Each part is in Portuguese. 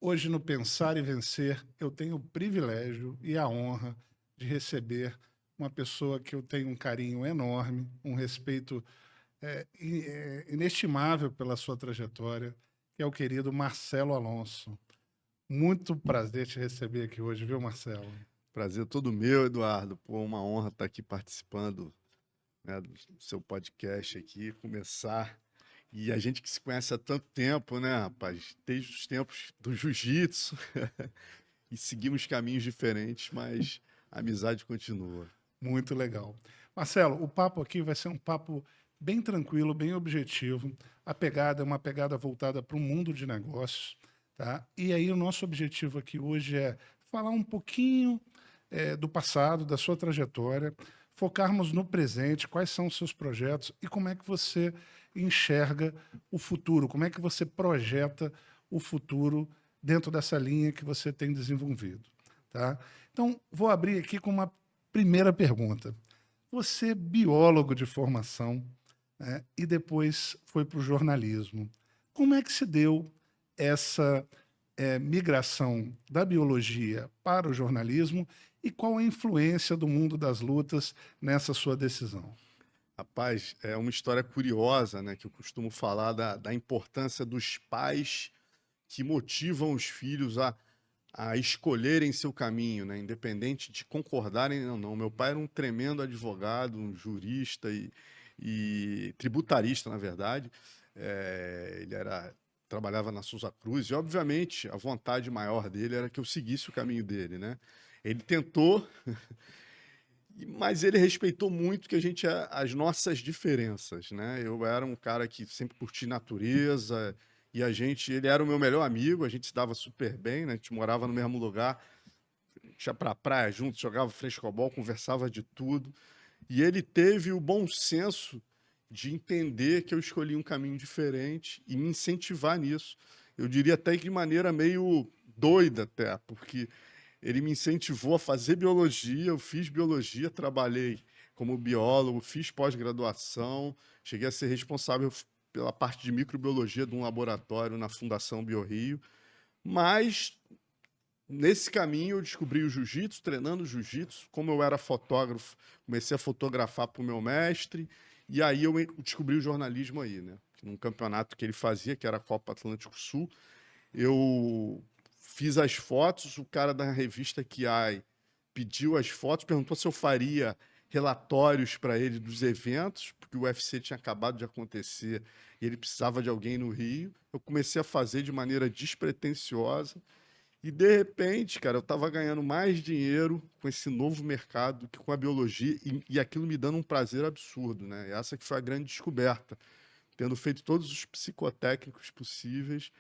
Hoje, no Pensar e Vencer, eu tenho o privilégio e a honra de receber uma pessoa que eu tenho um carinho enorme, um respeito inestimável pela sua trajetória, que é o querido Marcelo Alonso. Muito prazer te receber aqui hoje, viu, Marcelo? Prazer todo meu, Eduardo. Pô, uma honra estar aqui participando, né, do seu podcast aqui, começar. E a gente que se conhece há tanto tempo, né, rapaz? Desde os tempos do jiu-jitsu e seguimos caminhos diferentes, mas a amizade continua. Muito legal. Marcelo, o papo aqui vai ser um papo bem tranquilo, bem objetivo. A pegada é uma pegada voltada para o mundo de negócios, tá? E aí o nosso objetivo aqui hoje é falar um pouquinho do passado, da sua trajetória, focarmos no presente, quais são os seus projetos e como é que você enxerga o futuro, como é que você projeta o futuro dentro dessa linha que você tem desenvolvido, tá? Então, vou abrir aqui com uma primeira pergunta. Você é biólogo de formação, né, e depois foi para o jornalismo. Como é que se deu essa migração da biologia para o jornalismo e qual a influência do mundo das lutas nessa sua decisão? Rapaz, é uma história curiosa, né, que eu costumo falar da importância dos pais que motivam os filhos a escolherem seu caminho, né? Independente de concordarem ou não. Meu pai era um tremendo advogado, um jurista e tributarista, na verdade. Ele trabalhava na Souza Cruz e, obviamente, a vontade maior dele era que eu seguisse o caminho dele, né? Ele tentou, mas ele respeitou muito que as nossas diferenças, né? Eu era um cara que sempre curti natureza e ele era o meu melhor amigo, a gente se dava super bem, né? A gente morava no mesmo lugar, a gente ia pra praia junto, jogava frescobol, conversava de tudo. E ele teve o bom senso de entender que eu escolhi um caminho diferente e me incentivar nisso. Eu diria até que de maneira meio doida até, porque ele me incentivou a fazer biologia, eu fiz biologia, trabalhei como biólogo, fiz pós-graduação, cheguei a ser responsável pela parte de microbiologia de um laboratório na Fundação BioRio, mas nesse caminho eu descobri o jiu-jitsu, treinando jiu-jitsu, como eu era fotógrafo, comecei a fotografar para o meu mestre, e aí eu descobri o jornalismo aí, né? Num campeonato que ele fazia, que era a Copa Atlântico Sul, eu fiz as fotos, o cara da revista QI pediu as fotos, perguntou se eu faria relatórios para ele dos eventos, porque o UFC tinha acabado de acontecer e ele precisava de alguém no Rio. Eu comecei a fazer de maneira despretensiosa e, de repente, cara, eu estava ganhando mais dinheiro com esse novo mercado que com a biologia e aquilo me dando um prazer absurdo, né? E essa que foi a grande descoberta. Tendo feito todos os psicotécnicos possíveis,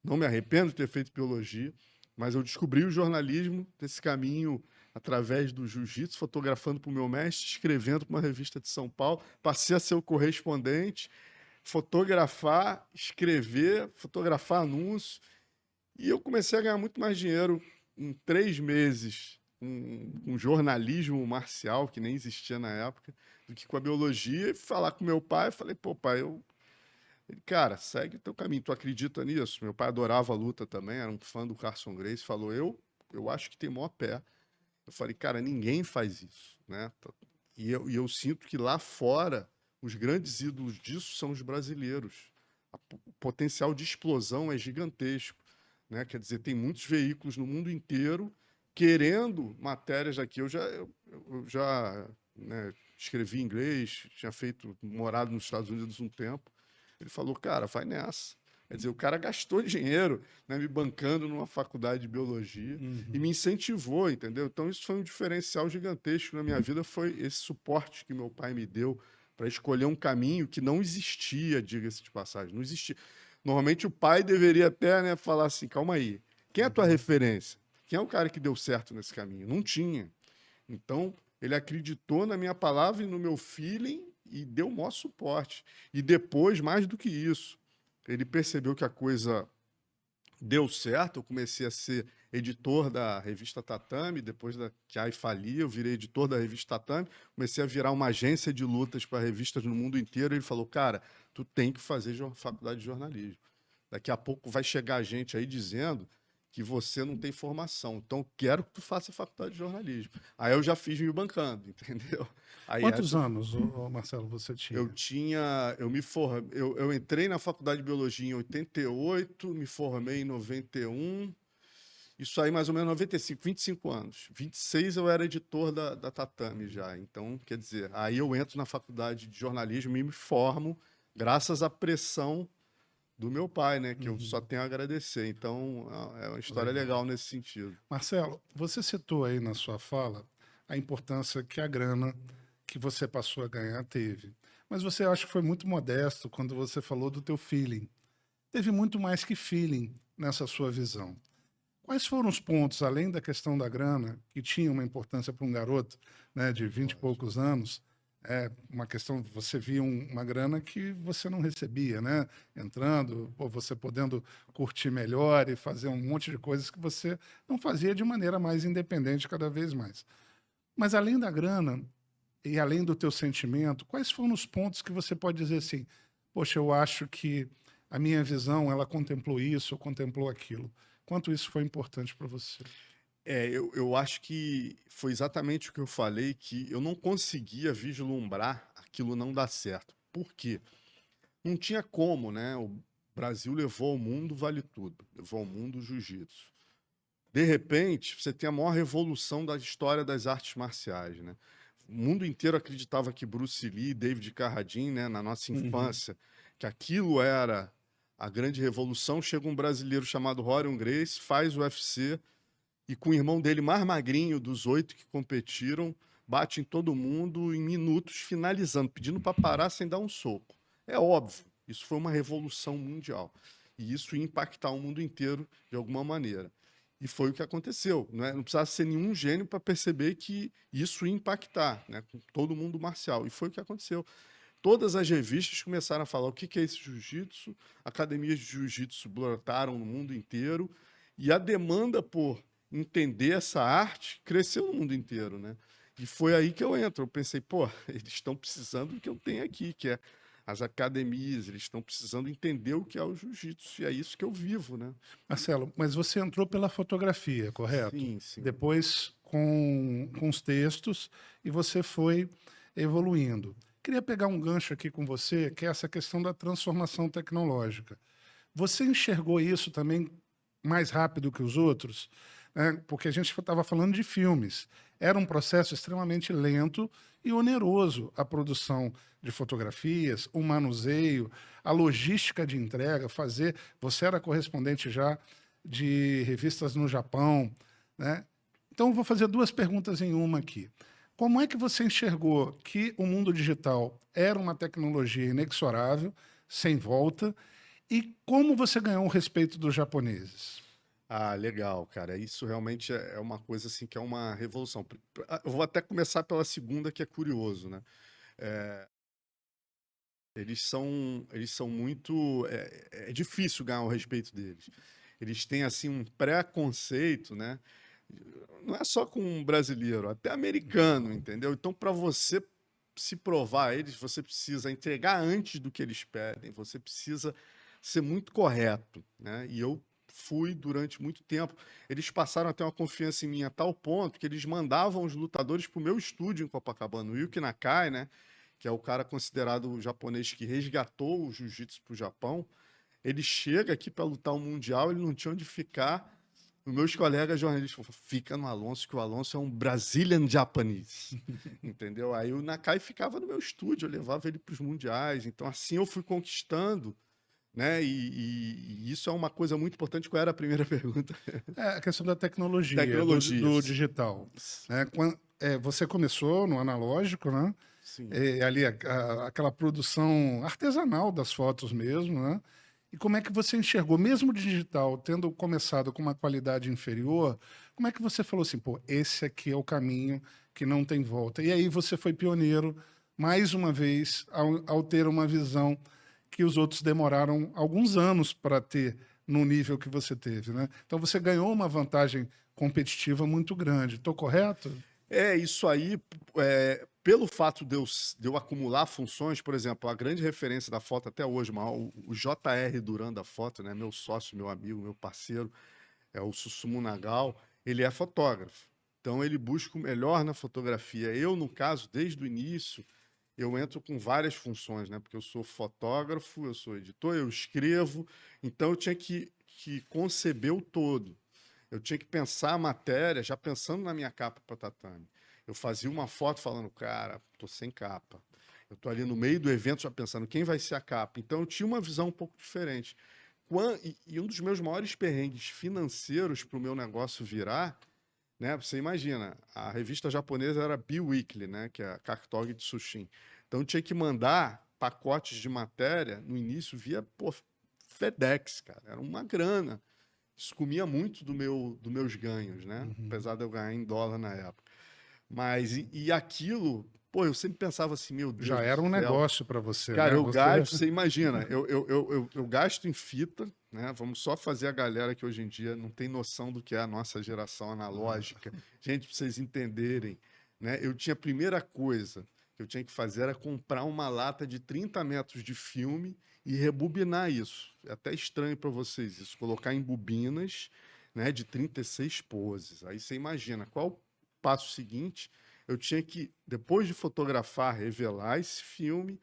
não me arrependo de ter feito biologia, mas eu descobri o jornalismo desse caminho através do jiu-jitsu, fotografando para o meu mestre, escrevendo para uma revista de São Paulo, passei a ser o correspondente, fotografar, escrever, fotografar anúncios, e eu comecei a ganhar muito mais dinheiro em 3 meses com jornalismo marcial, que nem existia na época, do que com a biologia. E falar com meu pai, falei, pô, pai, ele, cara, segue o teu caminho. Tu acredita nisso? Meu pai adorava a luta também, era um fã do Carson Gracie. Falou, eu acho que tem maior pé. Eu falei, cara, ninguém faz isso, né? E eu sinto que lá fora, os grandes ídolos disso são os brasileiros. O potencial de explosão é gigantesco, né? Quer dizer, tem muitos veículos no mundo inteiro querendo matérias daqui. Eu já, né, escrevi inglês, tinha morado nos Estados Unidos um tempo. Ele falou, cara, vai nessa. Quer dizer, o cara gastou dinheiro, né, me bancando numa faculdade de biologia e me Uhum. incentivou, entendeu? Então, isso foi um diferencial gigantesco na minha vida, foi esse suporte que meu pai me deu para escolher um caminho que não existia, diga-se de passagem, não existia. Normalmente o pai deveria até, né, falar assim, calma aí, quem é a tua Uhum. referência? Quem é o cara que deu certo nesse caminho? Não tinha. Então, ele acreditou na minha palavra e no meu feeling e deu o maior suporte. E depois, mais do que isso, ele percebeu que a coisa deu certo. Eu comecei a ser editor da revista Tatame, depois que a AI falia, eu virei editor da revista Tatame, comecei a virar uma agência de lutas para revistas no mundo inteiro. Ele falou, cara, tu tem que fazer faculdade de jornalismo. Daqui a pouco vai chegar gente aí dizendo que você não tem formação. Então, quero que tu faça faculdade de jornalismo. Aí eu já fiz me bancando, entendeu? Aí Quantos essa anos, Marcelo, você eu tinha? tinha, eu me formei, eu entrei na faculdade de biologia em 88, me formei em 91, isso aí mais ou menos 95, 25 anos. 26 eu era editor da Tatame já. Então, quer dizer, aí eu entro na faculdade de jornalismo e me formo graças à pressão do meu pai, né? Que eu só Uhum. tenho a agradecer. Então, é uma história Legal. legal nesse sentido. Marcelo, você citou aí na sua fala a importância que a grana que você passou a ganhar teve. Mas você acha que foi muito modesto quando você falou do teu feeling. Teve muito mais que feeling nessa sua visão. Quais foram os pontos, além da questão da grana, que tinha uma importância para um garoto, né, de 20 e Lógico. poucos anos? É uma questão, você via uma grana que você não recebia, né? Entrando, ou você podendo curtir melhor e fazer um monte de coisas que você não fazia de maneira mais independente cada vez mais. Mas além da grana e além do teu sentimento, quais foram os pontos que você pode dizer assim, poxa, eu acho que a minha visão, ela contemplou isso, ou contemplou aquilo. Quanto isso foi importante para você? Eu acho que foi exatamente o que eu falei, que eu não conseguia vislumbrar aquilo não dar certo. Por quê? Não tinha como, né? O Brasil levou ao mundo vale tudo, levou ao mundo o jiu-jitsu. De repente, você tem a maior revolução da história das artes marciais, né? O mundo inteiro acreditava que Bruce Lee, David Carradine, né, na nossa Uhum. infância, que aquilo era a grande revolução. Chega um brasileiro chamado Rorion Gracie, faz o UFC e com o irmão dele mais magrinho dos 8 que competiram, bate em todo mundo em minutos, finalizando, pedindo para parar sem dar um soco. É óbvio, isso foi uma revolução mundial. E isso ia impactar o mundo inteiro de alguma maneira. E foi o que aconteceu. Não precisava ser nenhum gênio para perceber que isso ia impactar, né, com todo mundo marcial. E foi o que aconteceu. Todas as revistas começaram a falar o que é esse jiu-jitsu, academias de jiu-jitsu brotaram no mundo inteiro, e a demanda por entender essa arte cresceu no mundo inteiro, né? E foi aí que eu entro. Eu pensei, pô, eles estão precisando do que eu tenho aqui, que é as academias, eles estão precisando entender o que é o jiu-jitsu, e é isso que eu vivo, né? Marcelo, mas você entrou pela fotografia, correto? Sim, sim. Depois com os textos e você foi evoluindo. Queria pegar um gancho aqui com você, que é essa questão da transformação tecnológica. Você enxergou isso também mais rápido que os outros? Né? Porque a gente estava falando de filmes. Era um processo extremamente lento e oneroso a produção de fotografias, o manuseio, a logística de entrega, fazer. Você era correspondente já de revistas no Japão, né? Então, eu vou fazer duas perguntas em uma aqui. Como é que você enxergou que o mundo digital era uma tecnologia inexorável, sem volta, e como você ganhou o respeito dos japoneses? Ah, legal, cara. Isso realmente é uma coisa assim que é uma revolução. Eu vou até começar pela segunda, que é curioso, né? Eles são muito. É difícil ganhar o respeito deles. Eles têm assim um preconceito, né? Não é só com um brasileiro, até americano, entendeu? Então, para você se provar a eles, você precisa entregar antes do que eles pedem, você precisa ser muito correto, né? E eu fui durante muito tempo. Eles passaram a ter uma confiança em mim a tal ponto que eles mandavam os lutadores para o meu estúdio em Copacabana, o Yuki Nakai, né? Que é o cara considerado o japonês que resgatou o jiu-jitsu para o Japão. Ele chega aqui para lutar o Mundial, ele não tinha onde ficar. Os meus colegas jornalistas falaram, fica no Alonso, que o Alonso é um Brazilian Japanese, entendeu? Aí o Nakai ficava no meu estúdio, eu levava ele para os mundiais. Então, assim eu fui conquistando, né? E isso é uma coisa muito importante. Qual era a primeira pergunta? É a questão da tecnologia, do Tecnologias. digital. Né? Você começou no analógico, né? Sim. É, ali aquela produção artesanal das fotos mesmo, né? E como é que você enxergou, mesmo o digital, tendo começado com uma qualidade inferior, como é que você falou assim, pô, esse aqui é o caminho que não tem volta? E aí você foi pioneiro, mais uma vez, ao ter uma visão que os outros demoraram alguns anos para ter no nível que você teve, né? Então você ganhou uma vantagem competitiva muito grande. Estou correto? É, isso aí, pelo fato de eu acumular funções, por exemplo, a grande referência da foto até hoje, o J.R. Duran da foto, né? Meu sócio, meu amigo, meu parceiro, é o Susumu Nagal, ele é fotógrafo. Então ele busca o melhor na fotografia. Eu, no caso, desde o início, eu entro com várias funções, né? Porque eu sou fotógrafo, eu sou editor, eu escrevo, então eu tinha que conceber o todo. Eu tinha que pensar a matéria, já pensando na minha capa para tatame. Eu fazia uma foto falando, cara, tô sem capa. Eu tô ali no meio do evento já pensando quem vai ser a capa. Então eu tinha uma visão um pouco diferente. E um dos meus maiores perrengues financeiros para o meu negócio virar, né? Você imagina, a revista japonesa era Biweekly, né? Que é a Kaktogi Tsushin. Então eu tinha que mandar pacotes de matéria no início via FedEx, cara. Era uma grana. Isso comia muito dos meus ganhos, né? Uhum. Apesar de eu ganhar em dólar na época. Mas, e aquilo, pô, eu sempre pensava assim, meu Deus Já do era um céu. negócio para você, Cara, né? eu Você gasto, você imagina, eu gasto em fita, né? Vamos só fazer a galera que hoje em dia não tem noção do que é a nossa geração analógica. Gente, para vocês entenderem, né? Eu tinha a primeira coisa que eu tinha que fazer era comprar uma lata de 30 metros de filme e rebobinar isso. É até estranho para vocês isso, colocar em bobinas, né, de 36 poses. Aí você imagina, qual o passo seguinte? Eu tinha que, depois de fotografar, revelar esse filme,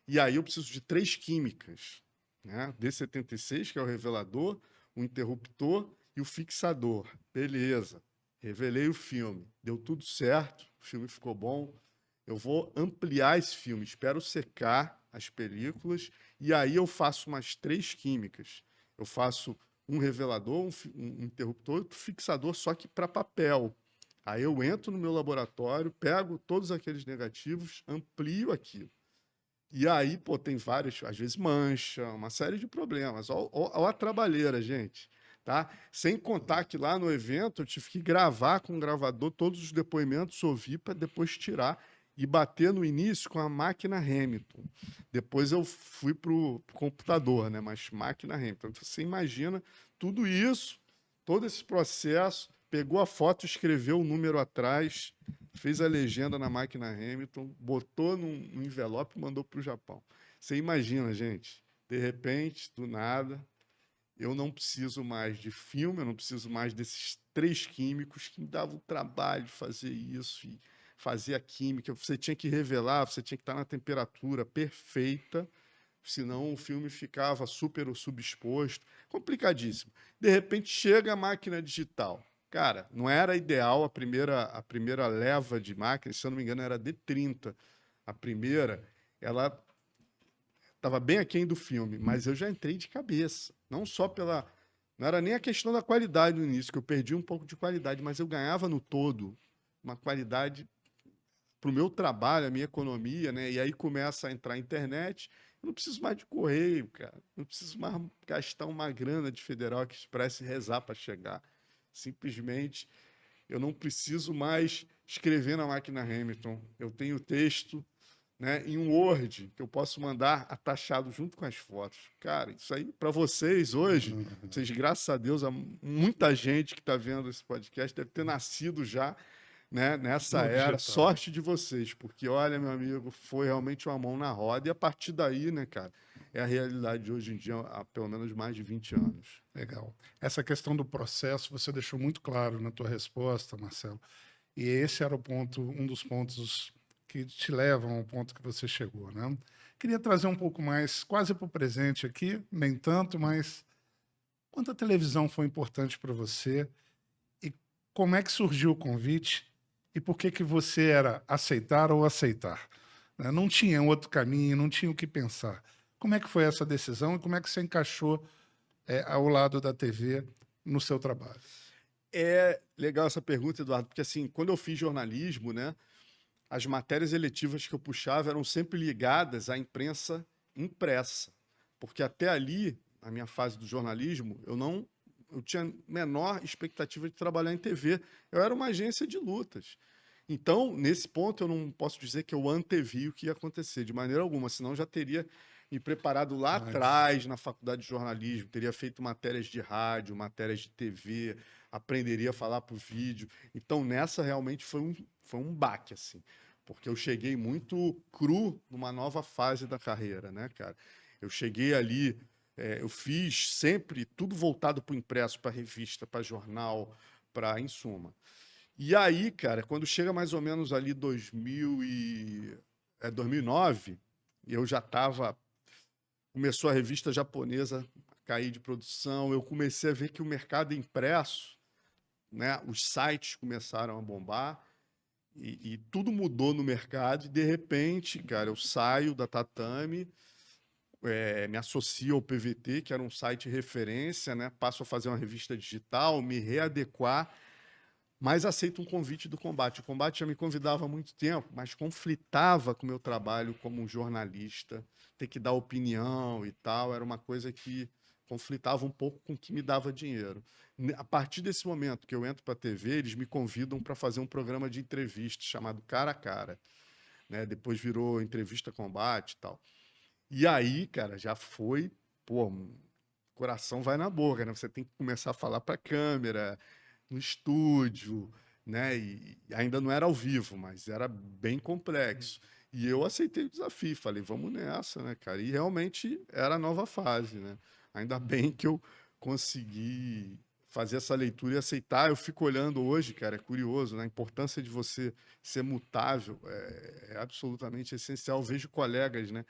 e aí eu preciso de 3 químicas, né? D76, que é o revelador, o interruptor e o fixador. Beleza. Revelei o filme. Deu tudo certo, o filme ficou bom. Eu vou ampliar esse filme, espero secar as películas e aí eu faço umas 3 químicas. Eu faço um revelador, um interruptor e outro fixador, só que para papel. Aí eu entro no meu laboratório, pego todos aqueles negativos, amplio aquilo. E aí, pô, tem vários, às vezes mancha, uma série de problemas. Olha a trabalheira, gente, tá? Sem contar que lá no evento eu tive que gravar com o gravador todos os depoimentos, ouvir para depois tirar e bater no início com a máquina Hamilton. Depois eu fui para o computador, né? Mas máquina Hamilton. Então, você imagina tudo isso, todo esse processo, pegou a foto, escreveu o número atrás, fez a legenda na máquina Hamilton, botou num envelope e mandou para o Japão. Você imagina, gente, de repente, do nada, eu não preciso mais de filme, eu não preciso mais desses 3 químicos que me davam o trabalho de fazer isso e fazer a química. Você tinha que revelar, você tinha que estar na temperatura perfeita, senão o filme ficava super ou subexposto. Complicadíssimo. De repente chega a máquina digital. Cara, não era ideal a primeira leva de máquinas, se eu não me engano, era D30. A primeira, ela estava bem aquém do filme, mas eu já entrei de cabeça. Não só pela. Não era nem a questão da qualidade no início, que eu perdi um pouco de qualidade, mas eu ganhava no todo uma qualidade para o meu trabalho, a minha economia, né? E aí começa a entrar a internet. Eu não preciso mais de correio, cara. Não preciso mais gastar uma grana de Federal Express e rezar para chegar. Simplesmente, eu não preciso mais escrever na máquina Hamilton. Eu tenho texto, né, em um Word que eu posso mandar atachado junto com as fotos. Cara, isso aí para vocês hoje, vocês, graças a Deus, muita gente que está vendo esse podcast deve ter nascido já, né, nessa no era. digital. Sorte de vocês, porque olha, meu amigo, foi realmente uma mão na roda e a partir daí, né, cara, é a realidade de hoje em dia há pelo menos mais de 20 anos. Legal. Essa questão do processo você deixou muito claro na tua resposta, Marcelo. E esse era o ponto, um dos pontos que te levam ao ponto que você chegou, né? Queria trazer um pouco mais, quase para o presente aqui, nem tanto, mas quanto a televisão foi importante para você e como é que surgiu o convite e por que que você era aceitar ou aceitar, né? Não tinha outro caminho, não tinha o que pensar. Como é que foi essa decisão e como é que você encaixou ao lado da TV no seu trabalho? É legal essa pergunta, Eduardo, porque assim, quando eu fiz jornalismo, né, as matérias eletivas que eu puxava eram sempre ligadas à imprensa impressa, porque até ali, na minha fase do jornalismo, eu tinha menor expectativa de trabalhar em TV. Eu era uma agência de lutas. Então, nesse ponto, eu não posso dizer que eu antevi o que ia acontecer, de maneira alguma, senão eu já teria me preparado lá Mas, atrás na faculdade de jornalismo, teria feito matérias de rádio, matérias de TV, aprenderia a falar por vídeo. Então, nessa realmente foi um baque, assim. porque eu cheguei muito cru numa nova fase da carreira, né, cara? Eu cheguei ali, eu fiz sempre tudo voltado para o impresso, para revista, para jornal, para, em suma. E aí, cara, quando chega mais ou menos ali 2009, eu já estava. Começou a revista japonesa a cair de produção, eu comecei a ver que o mercado impresso, né, os sites começaram a bombar e tudo mudou no mercado. E de repente, cara, eu saio da Tatame, me associo ao PVT, que era um site referência, né, passo a fazer uma revista digital, me readequar, mas aceito um convite do Combate. O Combate já me convidava há muito tempo, mas conflitava com o meu trabalho como um jornalista, ter que dar opinião e tal, era uma coisa que conflitava um pouco com o que me dava dinheiro. A partir desse momento que eu entro para a TV, eles me convidam para fazer um programa de entrevista chamado Cara a Cara, né? Depois virou Entrevista Combate e tal. E aí, cara, já foi, pô, coração vai na boca, né? Você tem que começar a falar para a câmera, no estúdio, né? E ainda não era ao vivo, mas era bem complexo. E eu aceitei o desafio, falei, vamos nessa, né, cara? E realmente era a nova fase, né? Ainda bem que eu consegui fazer essa leitura e aceitar. Eu fico olhando hoje, cara, é curioso, né? A importância de você ser mutável é absolutamente essencial. Eu vejo colegas, né,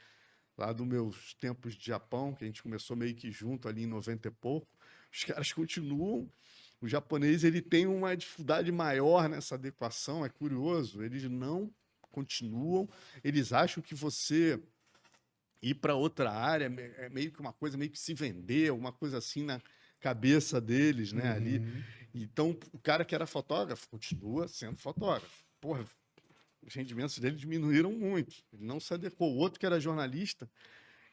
lá dos meus tempos de Japão, que a gente começou meio que junto ali em 90 e pouco, os caras continuam. O japonês ele tem uma dificuldade maior nessa adequação, é curioso. Eles não continuam, eles acham que você ir para outra área é meio que uma coisa, meio que se vender, uma coisa assim na cabeça deles, né, ali. Uhum. Então, o cara que era fotógrafo continua sendo fotógrafo. Porra, os rendimentos dele diminuíram muito. Ele não se adequou. O outro que era jornalista,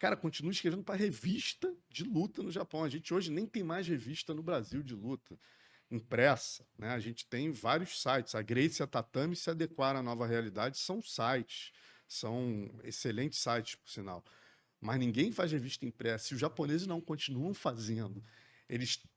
cara, continua escrevendo para revista de luta no Japão. A gente hoje nem tem mais revista no Brasil de luta impressa, né? A gente tem vários sites. A Grace e a Tatame se adequaram à nova realidade, são sites, são excelentes sites, por sinal. Mas ninguém faz revista impressa. E os japoneses não continuam fazendo.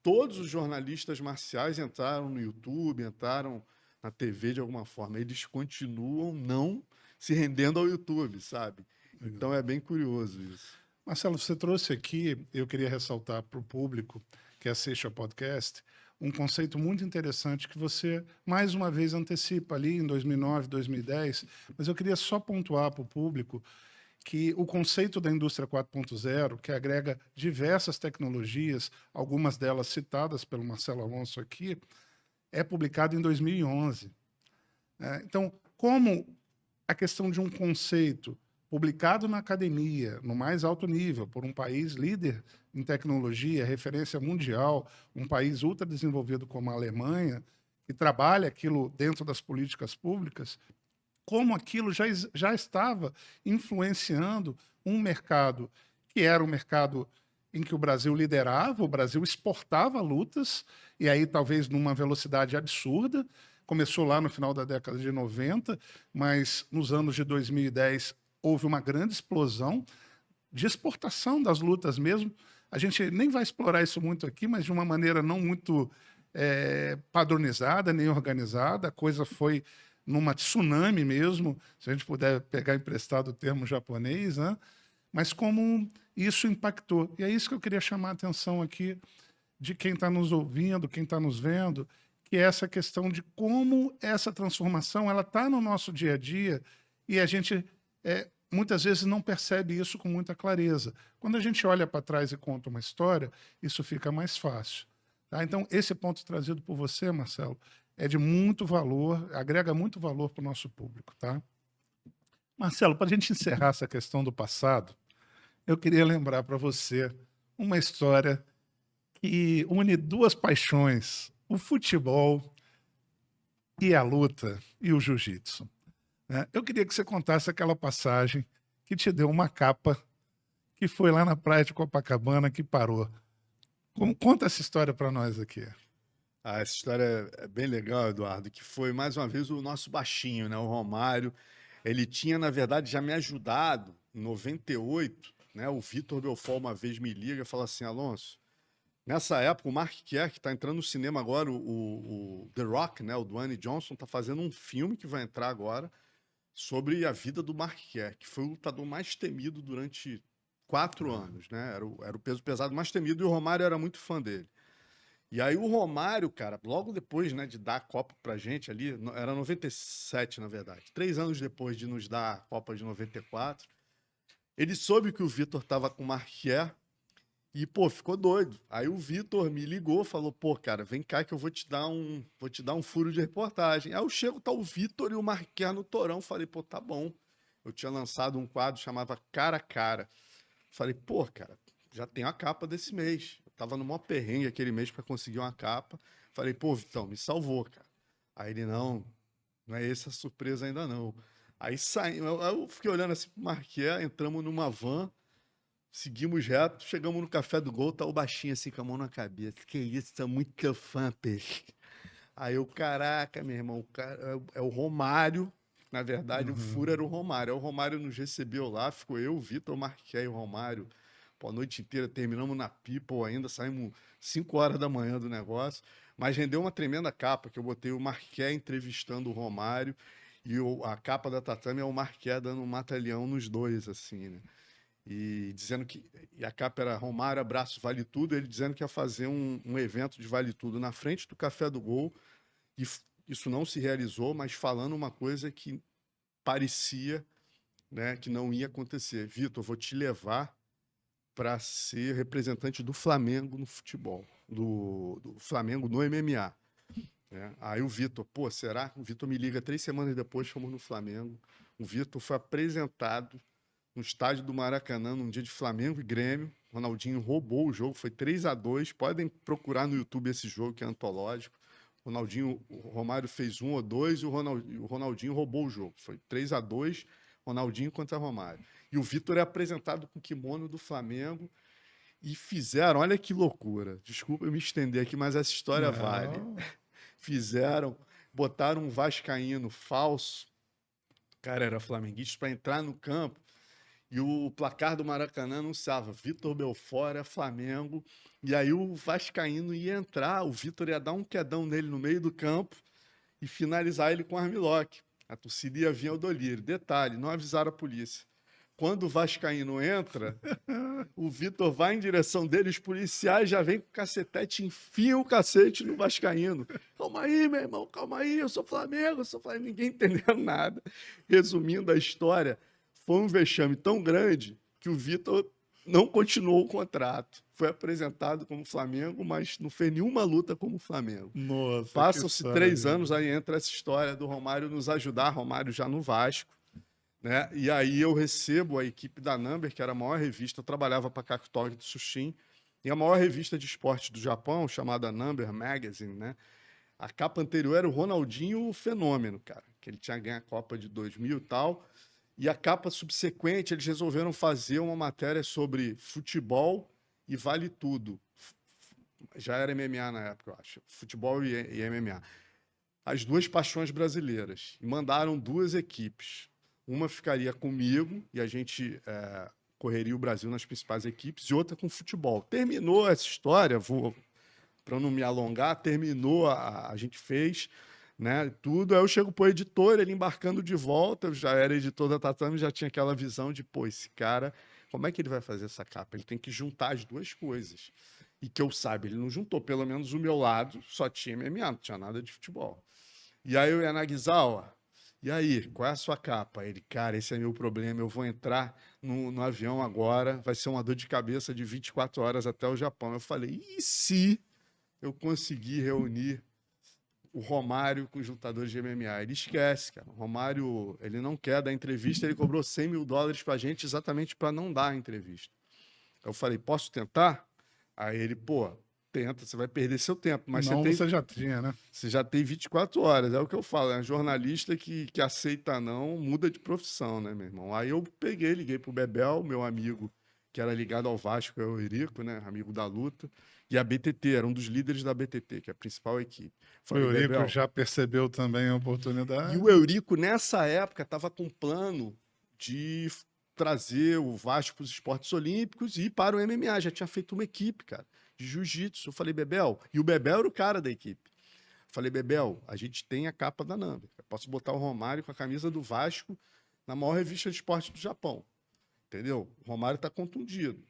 Todos os jornalistas marciais entraram no YouTube, entraram na TV de alguma forma. Eles continuam não se rendendo ao YouTube, sabe? Então é bem curioso isso. Marcelo, você trouxe aqui, eu queria ressaltar para o público que assiste ao podcast, um conceito muito interessante que você, mais uma vez, antecipa ali em 2009, 2010, mas eu queria só pontuar para o público que o conceito da indústria 4.0, que agrega diversas tecnologias, algumas delas citadas pelo Marcelo Alonso aqui, é publicado em 2011. Então, como a questão de um conceito publicado na academia, no mais alto nível, por um país líder em tecnologia, referência mundial, um país ultra desenvolvido como a Alemanha, que trabalha aquilo dentro das políticas públicas, como aquilo já estava influenciando um mercado que era um mercado em que o Brasil liderava, o Brasil exportava lutas, e aí talvez numa velocidade absurda. Começou lá no final da década de 90, mas nos anos de 2010 houve uma grande explosão de exportação das lutas mesmo. A gente nem vai explorar isso muito aqui, mas de uma maneira não muito padronizada nem organizada. A coisa foi numa tsunami mesmo, se a gente puder pegar emprestado o termo japonês, né? Mas como isso impactou. E é isso que eu queria chamar a atenção aqui de quem está nos ouvindo, quem está nos vendo, que é essa questão de como essa transformação ela está no nosso dia a dia e a gente muitas vezes não percebe isso com muita clareza. Quando a gente olha para trás e conta uma história, isso fica mais fácil. Tá? Então, esse ponto trazido por você, Marcelo, é de muito valor, agrega muito valor para o nosso público. Tá? Marcelo, para a gente encerrar essa questão do passado, eu queria lembrar para você uma história que une duas paixões, o futebol e a luta e o jiu-jitsu. Né? Eu queria que você contasse aquela passagem que te deu uma capa, que foi lá na praia de Copacabana que parou. Conta essa história para nós aqui. Essa história é bem legal, Eduardo, que foi mais uma vez o nosso baixinho, né? O Romário. Ele tinha, na verdade, já me ajudado em 98, né? O Vitor Belfort uma vez me liga e fala assim, Alonso, nessa época o Mark Kerr, que está entrando no cinema agora, o The Rock, né? O Dwayne Johnson, está fazendo um filme que vai entrar agora, sobre a vida do Marquet, que foi o lutador mais temido durante 4 anos, né? Era o peso pesado mais temido e o Romário era muito fã dele. E aí o Romário, cara, logo depois, né, de dar a Copa pra gente ali, era 97, na verdade, 3 anos depois de nos dar a Copa de 94, ele soube que o Vitor tava com o Marquet e, pô, ficou doido. Aí o Vitor me ligou, falou, pô, cara, vem cá que eu vou te dar um furo de reportagem. Aí eu chego, tá o Vitor e o Marquet no Torão. Falei, pô, tá bom. Eu tinha lançado um quadro chamava Cara a Cara. Falei, pô, cara, já tenho a capa desse mês. Eu tava no maior perrengue aquele mês para conseguir uma capa. Falei, pô, Vitão, me salvou, cara. Aí ele, não é essa a surpresa ainda não. Aí saímos, eu fiquei olhando assim pro Marquet, entramos numa van, seguimos reto, chegamos no Café do Gol, tá o baixinho assim com a mão na cabeça. Que isso, sou muito teu fã, peixe. Aí eu, caraca, meu irmão, é o Romário. Na verdade, o furo era o Romário. Aí o Romário nos recebeu lá, ficou eu, o Vitor, o Marquet e o Romário. Pô, a noite inteira, terminamos na People ainda, saímos 5 horas da manhã do negócio. Mas rendeu uma tremenda capa, que eu botei o Marquet entrevistando o Romário e a capa da Tatame é o Marquet dando um mata-leão nos dois, assim, né? E dizendo que e a capa era Romário, abraço, vale tudo. Ele dizendo que ia fazer um evento de vale tudo na frente do Café do Gol. E isso não se realizou, mas falando uma coisa que parecia, né, que não ia acontecer. Vitor, vou te levar para ser representante do Flamengo no futebol, do Flamengo no MMA. Né? Aí o Vitor, pô, será? O Vitor me liga 3 semanas depois, fomos no Flamengo. O Vitor foi apresentado no estádio do Maracanã, num dia de Flamengo e Grêmio. O Ronaldinho roubou o jogo, foi 3-2. Podem procurar no YouTube esse jogo, que é antológico. O Romário fez 1 ou 2 e o Ronaldinho roubou o jogo. Foi 3-2, Ronaldinho contra Romário. E o Vitor é apresentado com o kimono do Flamengo e fizeram, olha que loucura. Desculpa eu me estender aqui, mas essa história vale. Não. Fizeram, botaram um vascaíno falso, o cara era flamenguista, para entrar no campo. E o placar do Maracanã anunciava Vitor Belfort é Flamengo. E aí o vascaíno ia entrar, o Vitor ia dar um quedão nele no meio do campo e finalizar ele com armlock. A torcida ia vir ao delírio. Detalhe, não avisaram a polícia. Quando o vascaíno entra, o Vitor vai em direção dele, os policiais já vêm com o cacetete, enfiam o cacete no vascaíno. Calma aí, meu irmão, calma aí, eu sou Flamengo, eu sou Flamengo. Ninguém entendeu nada. Resumindo a história, foi um vexame tão grande que o Vitor não continuou o contrato. Foi apresentado como Flamengo, mas não fez nenhuma luta como Flamengo. Nossa, que Passam-se história 3 anos, linda. aí entra essa história do Romário nos ajudar, Romário já no Vasco, né? E aí eu recebo a equipe da Number, que era a maior revista, eu trabalhava para a Cactogue do Sushin, e a maior revista de esporte do Japão, chamada Number Magazine, né? A capa anterior era o Ronaldinho o Fenômeno, cara, que ele tinha ganho a Copa de 2000 e tal, e a capa subsequente, eles resolveram fazer uma matéria sobre futebol e vale tudo. Já era MMA na época, eu acho. Futebol e MMA. As duas paixões brasileiras. E mandaram 2 equipes. Uma ficaria comigo e a gente correria o Brasil nas principais equipes, e outra com futebol. Terminou essa história, para não me alongar, terminou, a gente fez, né, tudo. Aí eu chego pro editor, ele embarcando de volta, eu já era editor da Tatame, já tinha aquela visão de, pô, esse cara, como é que ele vai fazer essa capa? Ele tem que juntar as duas coisas. E que eu saiba, ele não juntou, pelo menos o meu lado, só tinha MMA, não tinha nada de futebol. E aí eu ia na Guizawa, e aí, qual é a sua capa? Ele, cara, esse é meu problema, eu vou entrar no avião agora, vai ser uma dor de cabeça de 24 horas até o Japão. Eu falei, e se eu conseguir reunir o Romário com os lutadores de MMA? Ele esquece, cara. O Romário, ele não quer dar entrevista, ele cobrou $100 mil pra gente exatamente para não dar a entrevista. Eu falei, posso tentar? Aí ele, pô, tenta, você vai perder seu tempo, mas Não, você já tinha, né? você já tem 24 horas, é o que eu falo, é um jornalista que aceita não, muda de profissão, né, meu irmão? Aí eu peguei, liguei pro Bebel, meu amigo, que era ligado ao Vasco, é o Eurico, né, amigo da luta, e a BTT, era um dos líderes da BTT, que é a principal equipe. O Falei, Eurico Bebel, já percebeu também a e oportunidade. o Eurico, nessa época, estava com plano de trazer o Vasco para os esportes olímpicos e para o MMA, já tinha feito uma equipe, cara, de jiu-jitsu. Eu falei, Bebel, e o Bebel era o cara da equipe. Falei, Bebel, a gente tem a capa da Number. Eu posso botar o Romário com a camisa do Vasco na maior revista de esporte do Japão. Entendeu? O Romário tá contundido.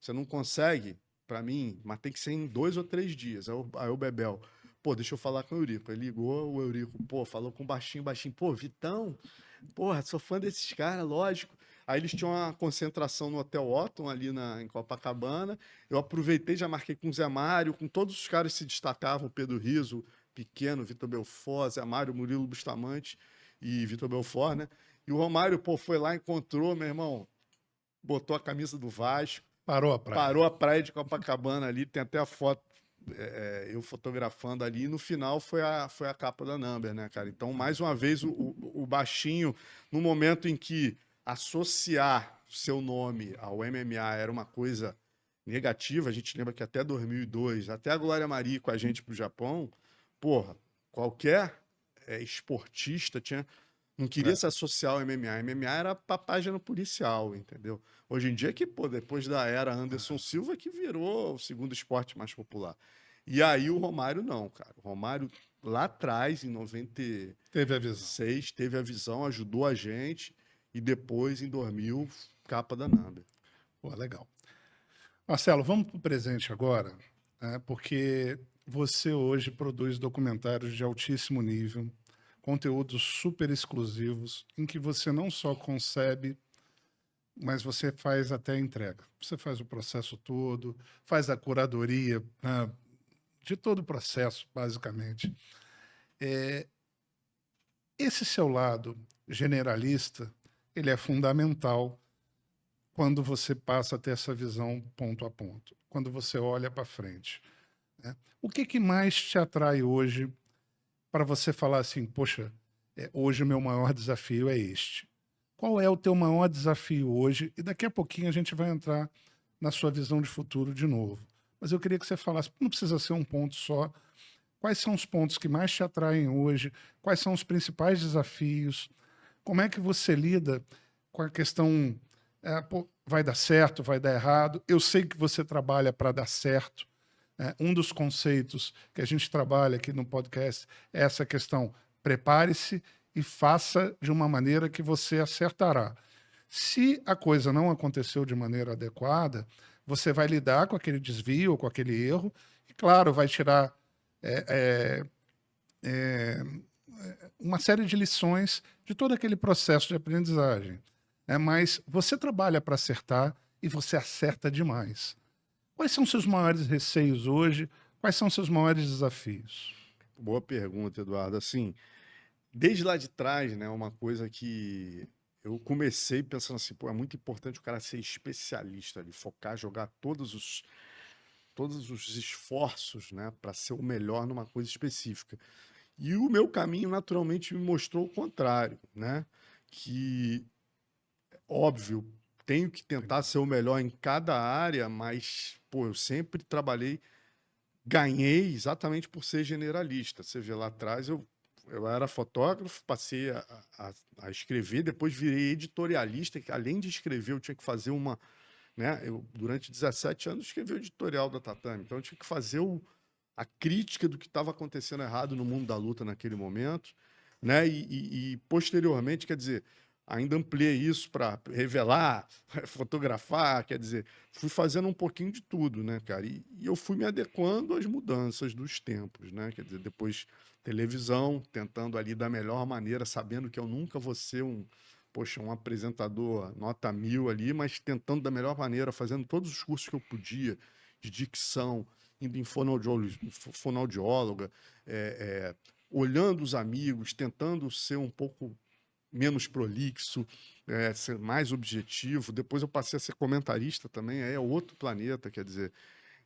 Você não consegue, para mim, mas tem que ser em 2 ou 3 dias. Aí o Bebel, pô, deixa eu falar com o Eurico. Ele ligou, o Eurico, pô, falou com o baixinho, pô, Vitão, porra, sou fã desses caras, lógico. Aí eles tinham uma concentração no Hotel Otton, ali em Copacabana. Eu aproveitei, já marquei com o Zé Mário, com todos os caras que se destacavam, Pedro Rizzo, Pequeno, Vitor Belfort, Zé Mário, Murilo Bustamante e Vitor Belfort, né? E o Romário, pô, foi lá, encontrou, meu irmão, botou a camisa do Vasco, Parou a praia. parou a praia de Copacabana ali, tem até a foto, eu fotografando ali, e no final foi a capa da Number, né, cara? Então, mais uma vez, o baixinho, no momento em que associar seu nome ao MMA era uma coisa negativa, a gente lembra que até 2002, até a Glória Maria com a gente pro Japão, porra, qualquer esportista não queria se associar ao MMA. MMA era pra página policial, entendeu? Hoje em dia que, pô, depois da era Anderson Silva, que virou o segundo esporte mais popular. E aí o Romário não, cara. O Romário lá atrás, em 96, Teve a visão. teve a visão, ajudou a gente. E depois, em 2000, capa da Number. Pô, legal. Marcelo, vamos para o presente agora, né? Porque você hoje produz documentários de altíssimo nível, conteúdos super exclusivos, em que você não só concebe, mas você faz até a entrega. Você faz o processo todo, faz a curadoria, né, de todo o processo, basicamente. Esse seu lado generalista, ele é fundamental quando você passa a ter essa visão ponto a ponto, quando você olha para frente, né? O que mais te atrai hoje para você falar assim, poxa, hoje o meu maior desafio é este? Qual é o teu maior desafio hoje? E daqui a pouquinho a gente vai entrar na sua visão de futuro de novo. Mas eu queria que você falasse, não precisa ser um ponto só, quais são os pontos que mais te atraem hoje? Quais são os principais desafios? Como é que você lida com a questão, pô, vai dar certo, vai dar errado? Eu sei que você trabalha para dar certo. Um dos conceitos que a gente trabalha aqui no podcast é essa questão: prepare-se e faça de uma maneira que você acertará. Se a coisa não aconteceu de maneira adequada, você vai lidar com aquele desvio, com aquele erro, e, claro, vai tirar uma série de lições de todo aquele processo de aprendizagem. Mas você trabalha para acertar e você acerta demais. Quais são seus maiores receios hoje? Quais são seus maiores desafios? Boa pergunta, Eduardo. Assim, desde lá de trás, né, uma coisa que eu comecei pensando assim, pô, é muito importante o cara ser especialista ali, focar, jogar todos os esforços, né, para ser o melhor numa coisa específica. E o meu caminho, naturalmente, me mostrou o contrário, né? Que, óbvio, tenho que tentar ser o melhor em cada área, mas, pô, eu sempre trabalhei, ganhei exatamente por ser generalista. Você vê lá atrás, eu era fotógrafo, passei a escrever, depois virei editorialista, que além de escrever, eu tinha que fazer uma, né? Eu, durante 17 anos, escrevi o editorial da Tatame, então eu tinha que fazer a crítica do que estava acontecendo errado no mundo da luta naquele momento, né? E posteriormente, quer dizer, ainda ampliei isso para revelar, fotografar, quer dizer, fui fazendo um pouquinho de tudo, né, cara? E eu fui me adequando às mudanças dos tempos, né? Quer dizer, depois televisão, tentando ali da melhor maneira, sabendo que eu nunca vou ser um apresentador nota 1000 ali, mas tentando da melhor maneira, fazendo todos os cursos que eu podia, de dicção, indo em fonoaudióloga, olhando os amigos, tentando ser um pouco menos prolixo, ser mais objetivo. Depois eu passei a ser comentarista também, é outro planeta, quer dizer.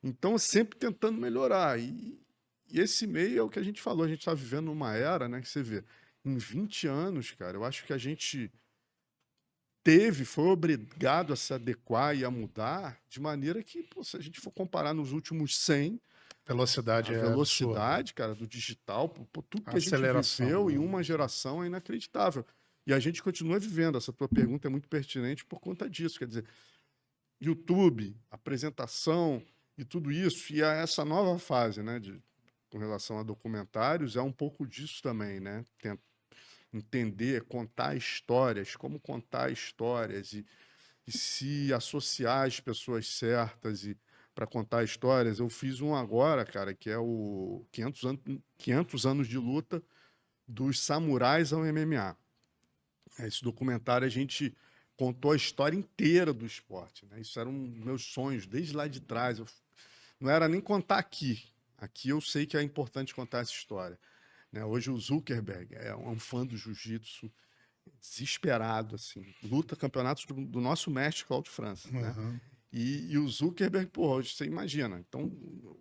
Então, sempre tentando melhorar. E esse meio é o que a gente falou, a gente está vivendo numa era, né, que você vê, em 20 anos, cara, eu acho que a gente foi obrigado a se adequar e a mudar de maneira que, pô, se a gente for comparar nos últimos 100, Velocidade a é absurda. velocidade, cara, do digital, pô, tudo A que a gente aceleração, viveu em né? uma geração é inacreditável. E a gente continua vivendo. Essa tua pergunta é muito pertinente por conta disso. Quer dizer, YouTube, apresentação e tudo isso, e essa nova fase, né, com relação a documentários é um pouco disso também, né? Entender, contar histórias, como contar histórias e se associar às pessoas certas e para contar histórias. Eu fiz um agora, cara, que é o 500 anos de luta dos samurais ao MMA. Esse documentário a gente contou a história inteira do esporte, né? Isso eram meus sonhos desde lá de trás. Não era nem contar aqui. Aqui eu sei que é importante contar essa história, né? Hoje o Zuckerberg é um fã do jiu-jitsu desesperado, assim. Luta campeonatos do nosso mestre Cláudio França, né? Aham. E o Zuckerberg, pô, hoje você imagina. Então,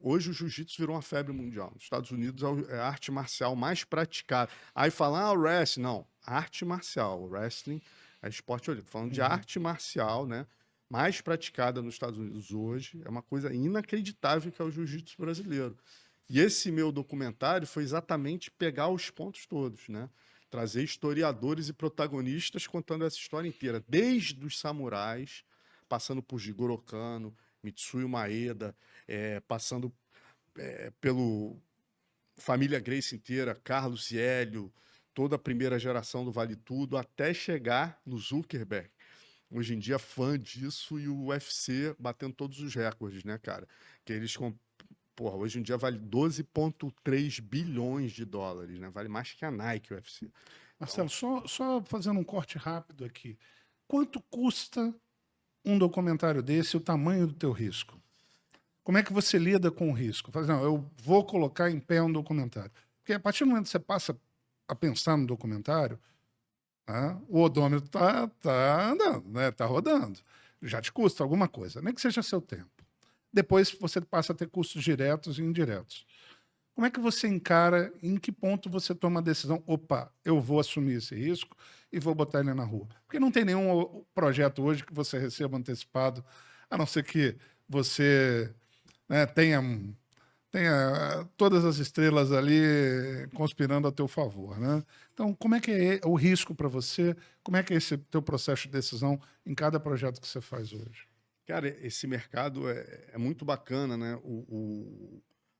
hoje o jiu-jitsu virou uma febre mundial. Nos Estados Unidos é a arte marcial mais praticada. Aí falam, o wrestling. Não, arte marcial. O wrestling é esporte olímpico. Falando de arte marcial, né? Mais praticada nos Estados Unidos hoje. É uma coisa inacreditável que é o jiu-jitsu brasileiro. E esse meu documentário foi exatamente pegar os pontos todos, né? Trazer historiadores e protagonistas contando essa história inteira, desde os samurais, passando por Jigoro Kano, Mitsuyo Maeda, passando pelo família Gracie inteira, Carlos e Hélio, toda a primeira geração do Vale Tudo, até chegar no Zuckerberg. Hoje em dia, fã disso, e o UFC batendo todos os recordes, né, cara? Que eles, porra, hoje em dia vale 12,3 bilhões de dólares, né? Vale mais que a Nike, o UFC. Marcelo, só fazendo um corte rápido aqui. Quanto custa um documentário desse, o tamanho do teu risco? Como é que você lida com o risco? Faz, não, eu vou colocar em pé um documentário. Porque a partir do momento que você passa a pensar no documentário, tá, o odômetro tá andando, né? Tá rodando. Já te custa alguma coisa, nem que seja seu tempo. Depois você passa a ter custos diretos e indiretos. Como é que você encara, em que ponto você toma a decisão, opa, eu vou assumir esse risco e vou botar ele na rua? Porque não tem nenhum projeto hoje que você receba antecipado, a não ser que você, né, tenha todas as estrelas ali conspirando a teu favor, né? Então, como é que é o risco para você? Como é que é esse teu processo de decisão em cada projeto que você faz hoje? Cara, esse mercado é muito bacana, né?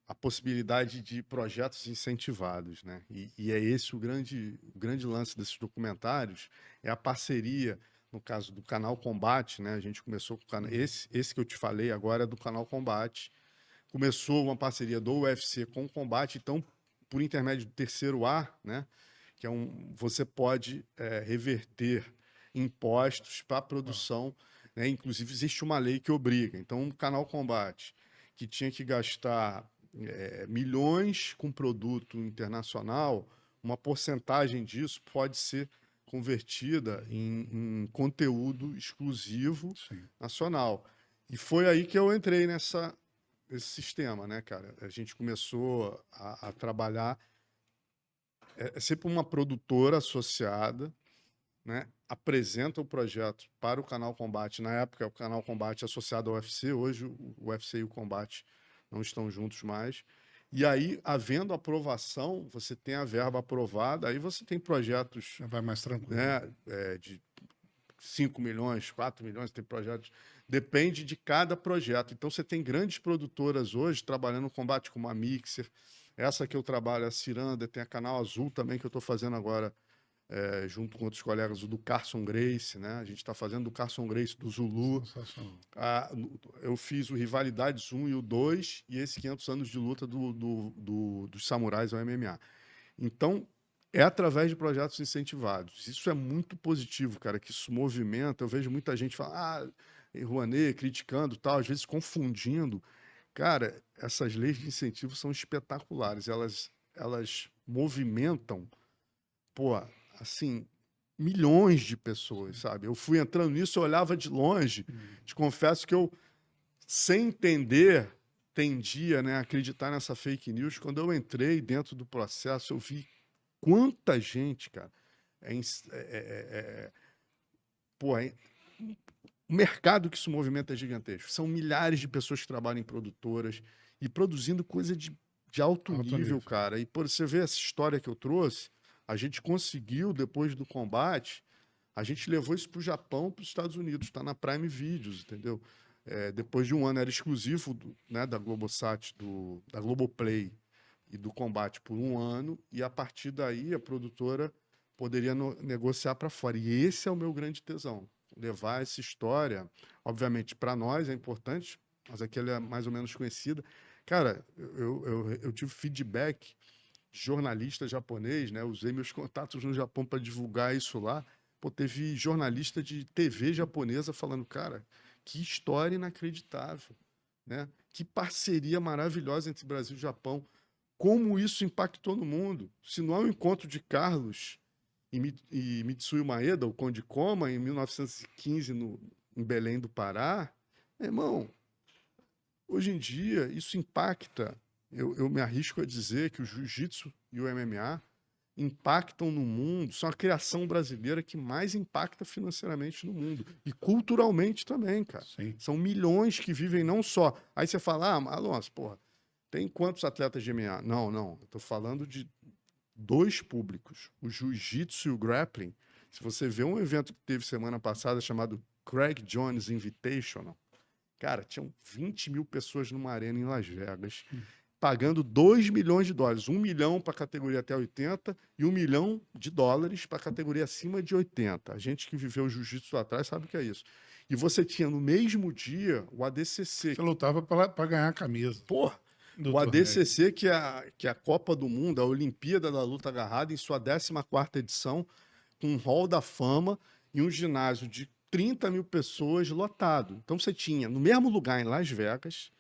A possibilidade de projetos incentivados, né? E é esse o grande lance desses documentários, é a parceria, no caso do Canal Combate, né? A gente começou com o canal, esse que eu te falei agora é do Canal Combate. Começou uma parceria do UFC com o Combate, então, por intermédio do Terceiro Ar, né? Que você pode reverter impostos para a produção, né? Inclusive, existe uma lei que obriga. Então, o Canal Combate, que tinha que gastar milhões com produto internacional, uma porcentagem disso pode ser convertida em conteúdo exclusivo Sim. nacional. E foi aí que eu entrei nesse sistema, né, cara? A gente começou a trabalhar, sempre uma produtora associada, né? Apresenta o projeto para o Canal Combate. Na época, o Canal Combate associado ao UFC, hoje o UFC e o Combate não estão juntos mais. E aí, havendo aprovação, você tem a verba aprovada, aí você tem projetos, Já vai mais tranquilo. né, de 5 milhões, 4 milhões, tem projetos. Depende de cada projeto. Então, você tem grandes produtoras hoje trabalhando no combate, como a Mixer. Essa que eu trabalho, a Ciranda, tem a Canal Azul também, que eu estou fazendo agora, junto com outros colegas, o do Carson Gracie, né? A gente está fazendo do Carson Gracie, do Zulu. Sensacional. Eu fiz o Rivalidades 1 e o 2, e esse 500 anos de luta dos samurais ao MMA. Então, é através de projetos incentivados. Isso é muito positivo, cara, que isso movimenta. Eu vejo muita gente falar, Rouanet, criticando, tal, às vezes confundindo. Cara, essas leis de incentivo são espetaculares. Elas movimentam, pô, assim, milhões de pessoas, sabe? Eu fui entrando nisso, eu olhava de longe. Te confesso que eu, sem entender, tendia, né, a acreditar nessa fake news. Quando eu entrei dentro do processo, eu vi quanta gente, cara. O mercado que isso movimenta é gigantesco. São milhares de pessoas que trabalham em produtoras e produzindo coisa de alto Alto nível, nível. cara. E por você ver essa história que eu trouxe, a gente conseguiu, depois do combate, a gente levou isso para o Japão, para os Estados Unidos. Está na Prime Videos, entendeu? Depois de um ano, era exclusivo, né, da Globosat, da Globoplay. e do combate por 1 ano, e a partir daí a produtora poderia negociar para fora. E esse é o meu grande tesão, levar essa história, obviamente para nós é importante, mas aqui ela é mais ou menos conhecida. Cara, eu tive feedback de jornalista japonês, né? Usei meus contatos no Japão para divulgar isso lá. Pô, teve jornalista de TV japonesa falando, cara, que história inacreditável, né? Que parceria maravilhosa entre Brasil e Japão. Como isso impactou no mundo? Se não é um encontro de Carlos e Mitsuyo Maeda, o Conde Koma, em 1915, em Belém do Pará, meu irmão, hoje em dia isso impacta. Eu me arrisco a dizer que o jiu-jitsu e o MMA impactam no mundo, são a criação brasileira que mais impacta financeiramente no mundo. E culturalmente também, cara. Sim. São milhões que vivem não só. Aí você fala, Alonso, porra, tem quantos atletas de MMA? Não, eu tô falando de dois públicos, o jiu-jitsu e o grappling. Se você vê um evento que teve semana passada chamado Craig Jones Invitational, cara, tinham 20 mil pessoas numa arena em Las Vegas, pagando 2 milhões de dólares. 1 milhão para a categoria até 80 e 1 milhão de dólares para a categoria acima de 80. A gente que viveu o jiu-jitsu lá atrás sabe o que é isso. E você tinha no mesmo dia o ADCC. Você lutava para ganhar a camisa. Porra, do o torneio. ADCC, que é a Copa do Mundo, a Olimpíada da Luta Agarrada, em sua 14ª edição, com um hall da fama e um ginásio de 30 mil pessoas lotado. Então você tinha, no mesmo lugar em Las Vegas,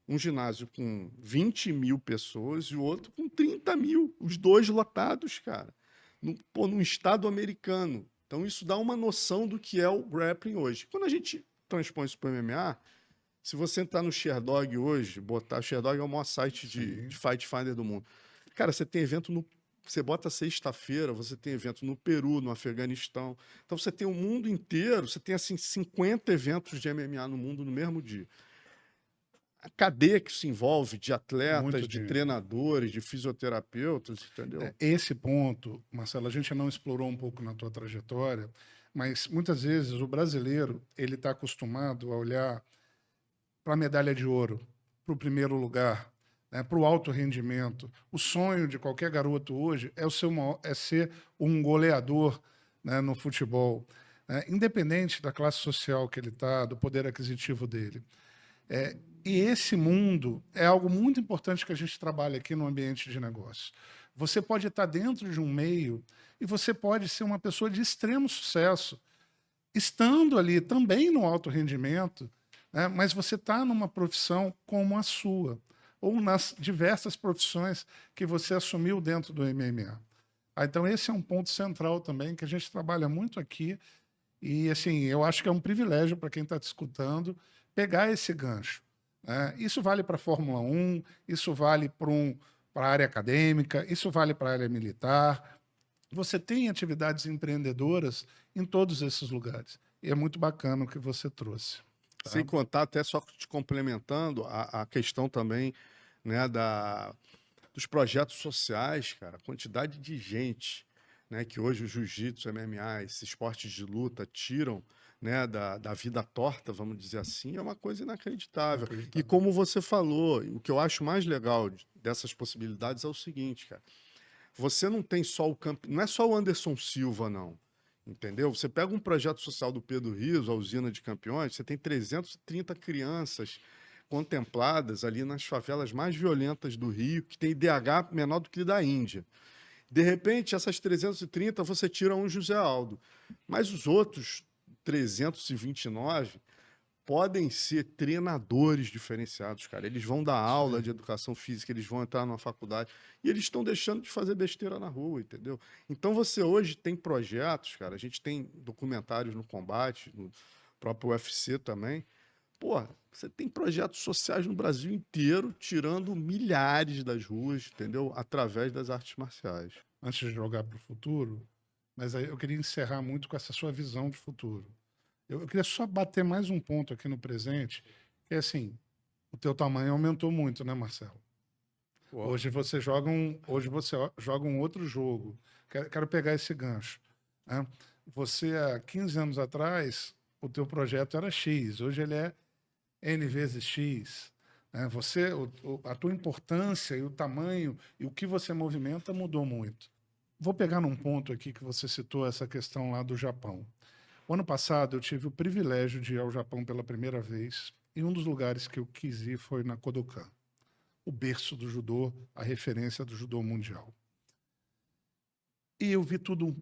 um ginásio com 20 mil pessoas e o outro com 30 mil, os dois lotados, cara, num estado americano. Então isso dá uma noção do que é o grappling hoje. Quando a gente transpõe isso para o MMA, se você entrar no Sherdog hoje, botar... Sherdog é o maior site de Fight Finder do mundo. Cara, você tem evento no... Você bota sexta-feira, você tem evento no Peru, no Afeganistão. Então você tem o mundo inteiro, você tem assim 50 eventos de MMA no mundo no mesmo dia. A cadeia que se envolve de atletas, Muito de dinheiro. treinadores, de fisioterapeutas, entendeu? Esse ponto, Marcelo, a gente não explorou um pouco na tua trajetória, mas muitas vezes o brasileiro ele está acostumado a olhar para a medalha de ouro, para o primeiro lugar, né, para o alto rendimento. O sonho de qualquer garoto hoje é ser um goleador, né, no futebol, né, independente da classe social que ele está, do poder aquisitivo dele. E esse mundo é algo muito importante que a gente trabalha aqui no ambiente de negócio. Você pode estar dentro de um meio e você pode ser uma pessoa de extremo sucesso, estando ali também no alto rendimento, né, mas você está numa profissão como a sua, ou nas diversas profissões que você assumiu dentro do MMA. Então, esse é um ponto central também, que a gente trabalha muito aqui, e assim, eu acho que é um privilégio para quem está te escutando pegar esse gancho, né? Isso vale para a Fórmula 1, isso vale para a área acadêmica, isso vale para a área militar. Você tem atividades empreendedoras em todos esses lugares. E é muito bacana o que você trouxe. Tá? Sem contar, até só te complementando, a questão também, né, dos projetos sociais, cara, a quantidade de gente, né, que hoje o jiu-jitsu, MMA, esses esportes de luta tiram, né, da vida torta, vamos dizer assim, é uma coisa inacreditável. E como você falou, o que eu acho mais legal dessas possibilidades é o seguinte, cara, você não tem só não é só o Anderson Silva, não. Entendeu? Você pega um projeto social do Pedro Rios, a Usina de Campeões, você tem 330 crianças contempladas ali nas favelas mais violentas do Rio, que tem IDH menor do que da Índia. De repente, essas 330 você tira um José Aldo, mas os outros 329 podem ser treinadores diferenciados, cara. Eles vão dar aula de educação física, eles vão entrar numa faculdade e eles estão deixando de fazer besteira na rua, entendeu? Então você hoje tem projetos, cara. A gente tem documentários no combate, no próprio UFC também. Pô, você tem projetos sociais no Brasil inteiro, tirando milhares das ruas, entendeu? Através das artes marciais. Antes de jogar para o futuro, mas aí eu queria encerrar muito com essa sua visão de futuro. Eu queria só bater mais um ponto aqui no presente, que é assim, o teu tamanho aumentou muito, né, Marcelo? Pô. Hoje você joga um outro jogo. Quero pegar esse gancho, né? Você, há 15 anos atrás, o teu projeto era X, hoje ele é N vezes X. né? A tua importância e o tamanho e o que você movimenta mudou muito. Vou pegar num ponto aqui que você citou essa questão lá do Japão. O ano passado eu tive o privilégio de ir ao Japão pela primeira vez e um dos lugares que eu quis ir foi na Kodokan, o berço do judô, a referência do judô mundial. E eu vi tudo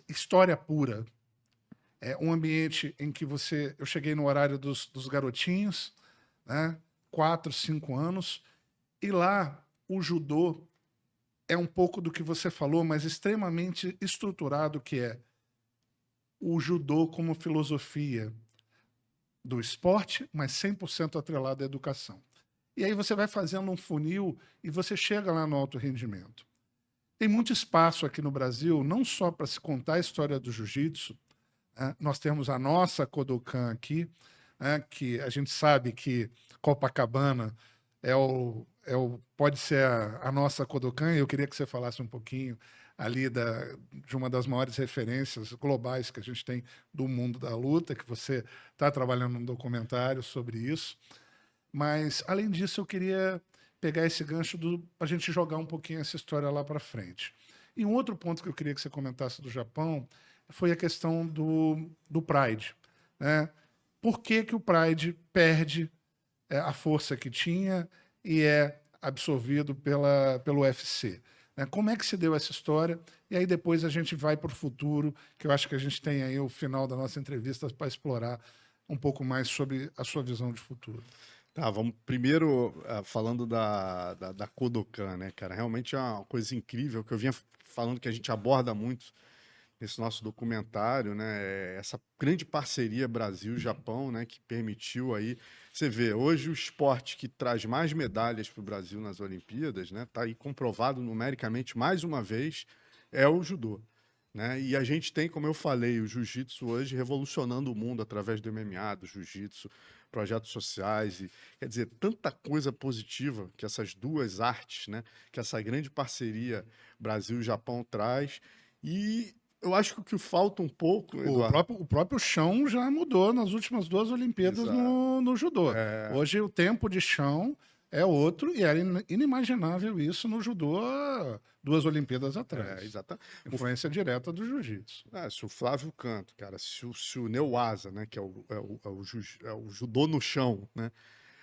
história pura. É um ambiente em que eu cheguei no horário dos garotinhos, né? 4, 5 anos, e lá o judô é um pouco do que você falou, mas extremamente estruturado, que é o judô como filosofia do esporte, mas 100% atrelado à educação. E aí você vai fazendo um funil e você chega lá no alto rendimento. Tem muito espaço aqui no Brasil, não só para se contar a história do jiu-jitsu, né? Nós temos a nossa Kodokan aqui, né? Que a gente sabe que Copacabana pode ser a nossa Kodokan. Eu queria que você falasse um pouquinho ali de uma das maiores referências globais que a gente tem do mundo da luta, que você está trabalhando num documentário sobre isso. Mas, além disso, eu queria pegar esse gancho para a gente jogar um pouquinho essa história lá para frente. E um outro ponto que eu queria que você comentasse do Japão foi a questão do Pride, né? Por que que o Pride perde a força que tinha e é absorvido pelo UFC? Né? Como é que se deu essa história? E aí depois a gente vai para o futuro, que eu acho que a gente tem aí o final da nossa entrevista para explorar um pouco mais sobre a sua visão de futuro. Tá, vamos primeiro falando da Kodokan, né, cara? Realmente é uma coisa incrível que eu vinha falando que a gente aborda muito nesse nosso documentário, né? Essa grande parceria Brasil-Japão, né? Que permitiu aí. Você vê, hoje o esporte que traz mais medalhas para o Brasil nas Olimpíadas, né? Tá aí comprovado numericamente mais uma vez, é o judô. Né? E a gente tem, como eu falei, o jiu-jitsu hoje revolucionando o mundo através do MMA, do jiu-jitsu, projetos sociais, e, quer dizer, tanta coisa positiva que essas duas artes, né, que essa grande parceria Brasil e Japão traz. E eu acho que o que falta um pouco, Eduardo... O próprio chão já mudou nas últimas 2 Olimpíadas no judô. Hoje o tempo de chão é outro e era inimaginável isso no judô 2 Olimpíadas atrás. Exatamente. Influência direta do jiu-jitsu. Se o Flávio Canto, cara, se o Neuasa, né, que é o judô no chão, né,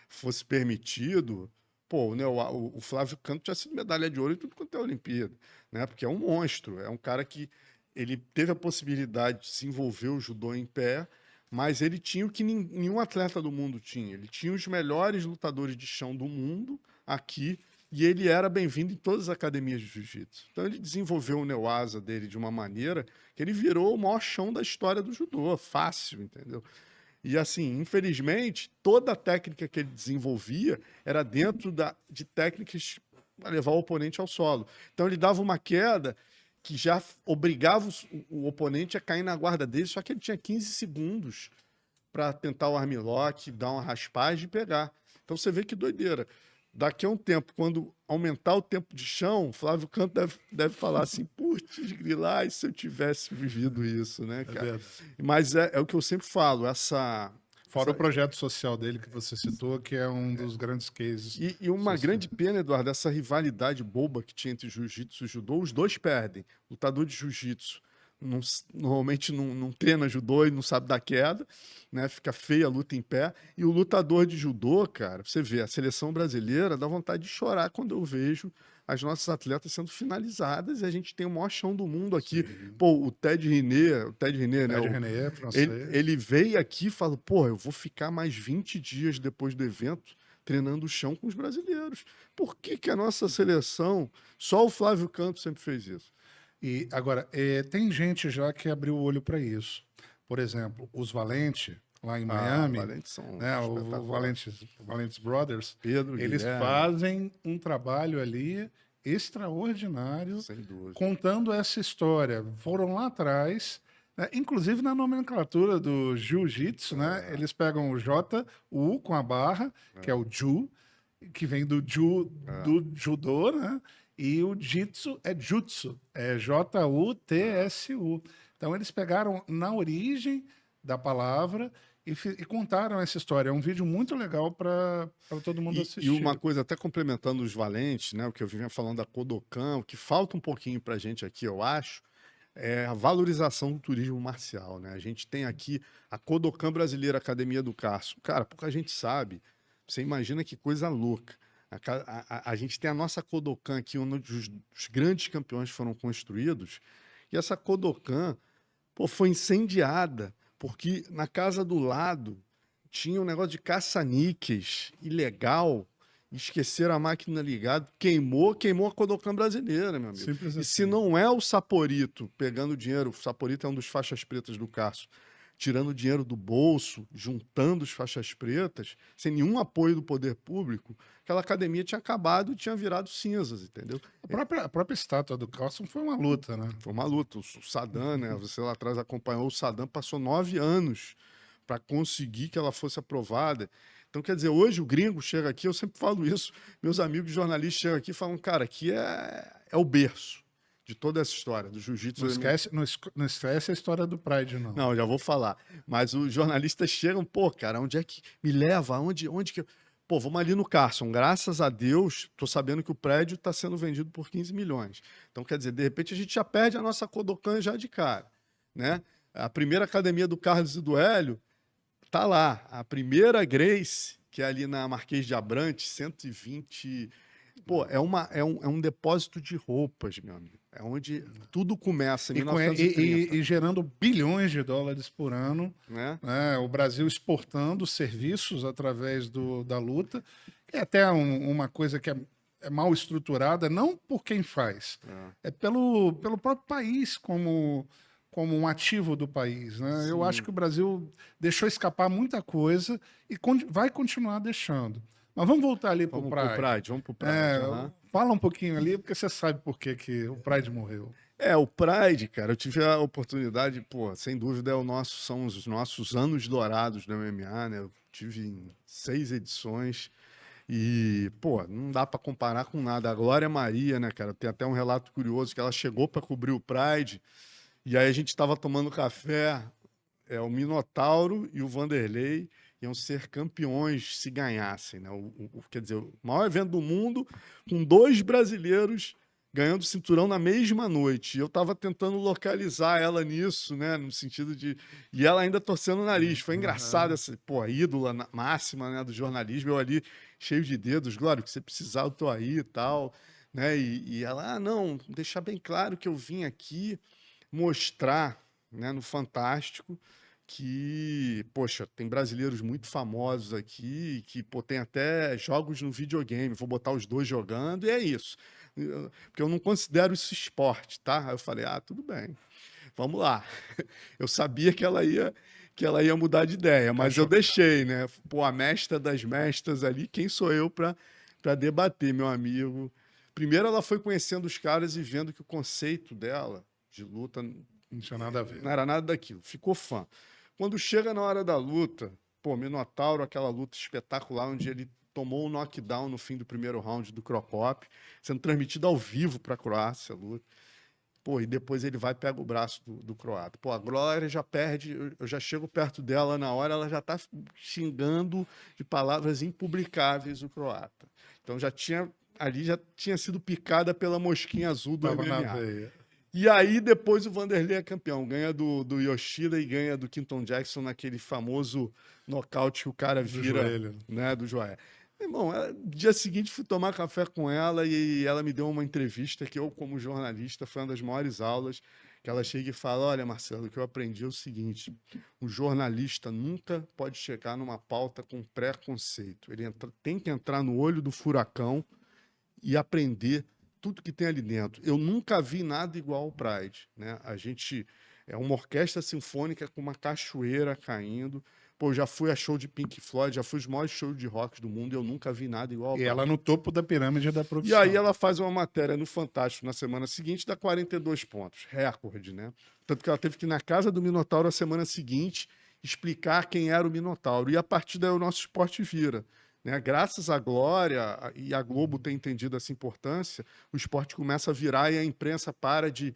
fosse permitido, pô, o Flávio Canto tinha sido medalha de ouro em tudo quanto é Olimpíada, né, porque é um monstro, é um cara que ele teve a possibilidade de desenvolver o judô em pé, mas ele tinha o que nenhum atleta do mundo tinha. Ele tinha os melhores lutadores de chão do mundo aqui, e ele era bem-vindo em todas as academias de jiu-jitsu. Então ele desenvolveu o Neuasa dele de uma maneira que ele virou o maior chão da história do judô, fácil, entendeu? E assim, infelizmente, toda a técnica que ele desenvolvia era dentro de técnicas para levar o oponente ao solo. Então ele dava uma queda que já obrigava o oponente a cair na guarda dele, só que ele tinha 15 segundos para tentar o armlock, dar uma raspagem e pegar. Então você vê que doideira. Daqui a um tempo, quando aumentar o tempo de chão, Flávio Canto deve falar assim, putz, grilar, e se eu tivesse vivido isso, né, cara? Mas é o que eu sempre falo, Fora o projeto social dele que você citou, que é um dos grandes cases. E uma grande pena, Eduardo, essa rivalidade boba que tinha entre jiu-jitsu e judô, os dois perdem. Lutador de jiu-jitsu normalmente não treina judô e não sabe dar queda, né? Fica feia a luta em pé. E o lutador de judô, cara, você vê, a seleção brasileira dá vontade de chorar quando eu vejo as nossas atletas sendo finalizadas e a gente tem o maior chão do mundo aqui. Sim. Pô, o Ted René, né? René, francês. Ele veio aqui e falou, pô, eu vou ficar mais 20 dias depois do evento treinando o chão com os brasileiros. Por que a nossa seleção, só o Flávio Canto sempre fez isso? E agora, tem gente já que abriu o olho para isso. Por exemplo, os Valente, lá em Miami, Valente são né, o Valentes Brothers, Pedro, eles fazem um trabalho ali extraordinário, contando essa história. Foram lá atrás, né, inclusive na nomenclatura do jiu-jitsu, né, eles pegam o J, o U com a barra, que é o Ju, que vem do judô, né? E o jitsu é jutsu, é J-U-T-S-U. Então eles pegaram na origem da palavra e contaram essa história. É um vídeo muito legal para todo mundo E assistir. uma coisa, até complementando os valentes, né, o que eu vinha falando da Kodokan, o que falta um pouquinho para a gente aqui, eu acho, é a valorização do turismo marcial, né? A gente tem aqui a Kodokan Brasileira Academia do Carso. Cara, pouca gente sabe. Você imagina que coisa louca. A gente tem a nossa Kodokan aqui, onde os grandes campeões foram construídos, e essa Kodokan, pô, foi incendiada, porque na casa do lado tinha um negócio de caça-níqueis ilegal, esqueceram a máquina ligada, queimou a Kodokan brasileira, meu amigo. Simples E se assim. não é o Saporito pegando dinheiro, o Saporito é um dos faixas pretas do Carso, tirando dinheiro do bolso, juntando os faixas pretas, sem nenhum apoio do poder público, aquela academia tinha acabado e tinha virado cinzas, entendeu? A própria estátua do Carlson foi uma luta, né? Foi uma luta. O Saddam, né? Você lá atrás acompanhou o Saddam, passou 9 anos para conseguir que ela fosse aprovada. Então, quer dizer, hoje o gringo chega aqui, eu sempre falo isso, meus amigos jornalistas chegam aqui e falam, cara, aqui é o berço de toda essa história do jiu-jitsu. Não esquece a história do Pride, não. Não, já vou falar. Mas os jornalistas chegam, pô, cara, onde é que me leva? Onde que. Pô, vamos ali no Carson. Graças a Deus, tô sabendo que o prédio está sendo vendido por 15 milhões. Então, quer dizer, de repente a gente já perde a nossa Kodokan já de cara, né? A primeira academia do Carlos e do Hélio tá lá. A primeira Grace, que é ali na Marquês de Abrantes, 120. Pô, é um depósito de roupas, meu amigo. É onde tudo começa, em E, 1930. e gerando bilhões de dólares por ano, Né? né? O Brasil exportando serviços através da luta. É até uma coisa que é mal estruturada, não por quem faz, é pelo próprio país como um ativo do país, né? Eu acho Sim. que o Brasil deixou escapar muita coisa e vai continuar deixando. Mas vamos voltar ali para o Vamos pro Pride. Pride, vamos pro Pride. Aham. Fala um pouquinho ali, porque você sabe por que que o Pride morreu. O Pride, cara, eu tive a oportunidade, pô, sem dúvida são os nossos anos dourados do MMA, né? Eu tive em 6 edições e, pô, não dá pra comparar com nada. A Glória Maria, né, cara, tem até um relato curioso que ela chegou pra cobrir o Pride e aí a gente tava tomando café, o Minotauro e o Vanderlei iam ser campeões se ganhassem, né? Quer dizer, o maior evento do mundo com 2 brasileiros ganhando cinturão na mesma noite. E eu estava tentando localizar ela nisso, né? No sentido de. E ela ainda torcendo o nariz. Foi engraçado essa, pô, ídola máxima, né, do jornalismo. Eu ali, cheio de dedos, Glória, que você precisar, eu tô aí e tal. Né? E ela, não, deixar bem claro que eu vim aqui mostrar, né, no Fantástico que, poxa, tem brasileiros muito famosos aqui, que, pô, tem até jogos no videogame, vou botar os dois jogando, e é isso. Porque eu não considero isso esporte, tá? Aí eu falei, tudo bem, vamos lá. Eu sabia que ela ia mudar de ideia, mas eu deixei, né? Pô, a mestra das mestras ali, quem sou eu para debater, meu amigo? Primeiro ela foi conhecendo os caras e vendo que o conceito dela de luta Não tinha nada a ver. não era nada daquilo, ficou fã. Quando chega na hora da luta, pô, Minotauro, aquela luta espetacular onde ele tomou um knockdown no fim do primeiro round do Crocop, sendo transmitido ao vivo para a Croácia a luta. Pô, e depois ele vai e pega o braço do croata. Pô, a Glória já perde, eu já chego perto dela na hora, ela já tá xingando de palavras impublicáveis o croata. Então já tinha sido picada pela mosquinha azul do Tava na MMA. veia. E aí, depois o Vanderlei é campeão. Ganha do Yoshida e ganha do Quinton Jackson naquele famoso nocaute que o cara vira, joelho. né, do joelho. Irmão, dia seguinte fui tomar café com ela e ela me deu uma entrevista que eu, como jornalista, foi uma das maiores aulas, que ela chega e fala, olha, Marcelo, o que eu aprendi é o seguinte, o jornalista nunca pode chegar numa pauta com preconceito. Ele tem que entrar no olho do furacão e aprender tudo que tem ali dentro. Eu nunca vi nada igual ao Pride, né? A gente é uma orquestra sinfônica com uma cachoeira caindo. Pô, já fui a show de Pink Floyd, já fui os maiores shows de rock do mundo e eu nunca vi nada igual ao E Pride. ela no topo da pirâmide da E profissão. aí ela faz uma matéria no Fantástico na semana seguinte, dá 42 pontos, recorde, né? Tanto que ela teve que ir na casa do Minotauro a semana seguinte explicar quem era o Minotauro. E a partir daí o nosso esporte vira. Né? Graças à Glória e a Globo ter entendido essa importância, o esporte começa a virar e a imprensa para de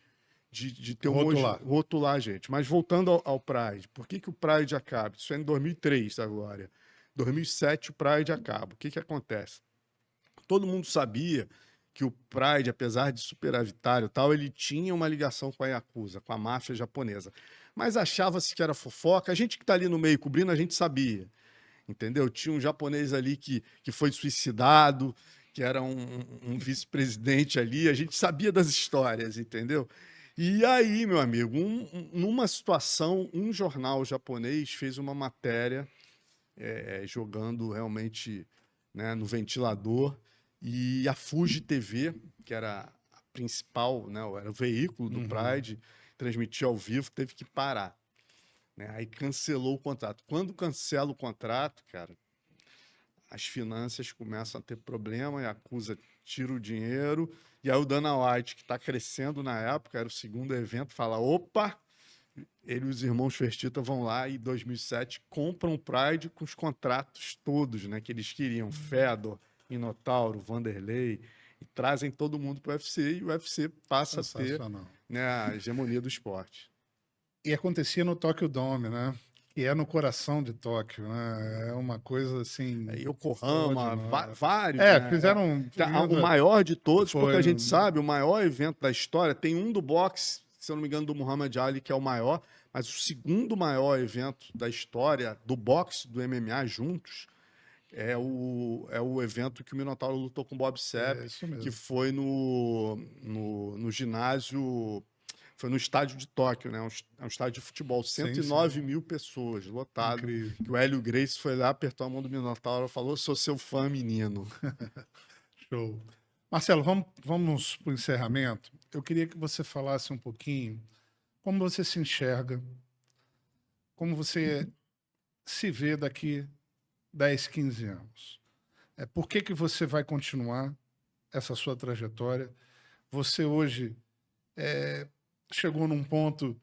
de ter Rotular. rotular a gente. Mas voltando ao Pride, por que o Pride acaba? Isso é em 2003 agora. Em 2007 o Pride acaba. O que acontece? Todo mundo sabia que o Pride, apesar de superavitário e tal, ele tinha uma ligação com a Yakuza, com a máfia japonesa. Mas achava-se que era fofoca. A gente que está ali no meio cobrindo, a gente sabia, entendeu? Tinha um japonês ali que foi suicidado, que era um vice-presidente ali, a gente sabia das histórias, entendeu? E aí, meu amigo, numa situação, um jornal japonês fez uma matéria jogando realmente, né, no ventilador, e a Fuji TV, que era a principal, né, era o veículo do Uhum. Pride, transmitia ao vivo, teve que parar, né? Aí cancelou o contrato. Quando cancela o contrato, cara, as finanças começam a ter problema, e acusa, tira o dinheiro, e aí o Dana White, que está crescendo na época, era o segundo evento, fala, opa, ele e os irmãos Fertitta vão lá e em 2007 compram o Pride com os contratos todos, né, que eles queriam, Fedor, Minotauro, Vanderlei, e trazem todo mundo para o UFC, e o UFC passa a ter, Sensacional. né, a hegemonia do esporte. E acontecia no Tokyo Dome, né? Que é no coração de Tóquio, né? É uma coisa assim Yokohama, extraordinária. vários, né? Fizeram O maior de todos, porque foi a gente sabe, o maior evento da história, tem um do boxe, se eu não me engano, do Muhammad Ali, que é o maior, mas o segundo maior evento da história do boxe e do MMA juntos é o evento que o Minotauro lutou com o Bob Sapp, isso que mesmo. foi no ginásio, foi no estádio de Tóquio, né? É um estádio de futebol, Sim, 109 mil pessoas, lotado. incrível. Que o Hélio Gracie foi lá, apertou a mão do Minotauro e falou: sou seu fã, menino. Show. Marcelo, vamos para o encerramento. Eu queria que você falasse um pouquinho como você se enxerga, como você se vê daqui 10, 15 anos. Por que você vai continuar essa sua trajetória? Você hoje chegou num ponto,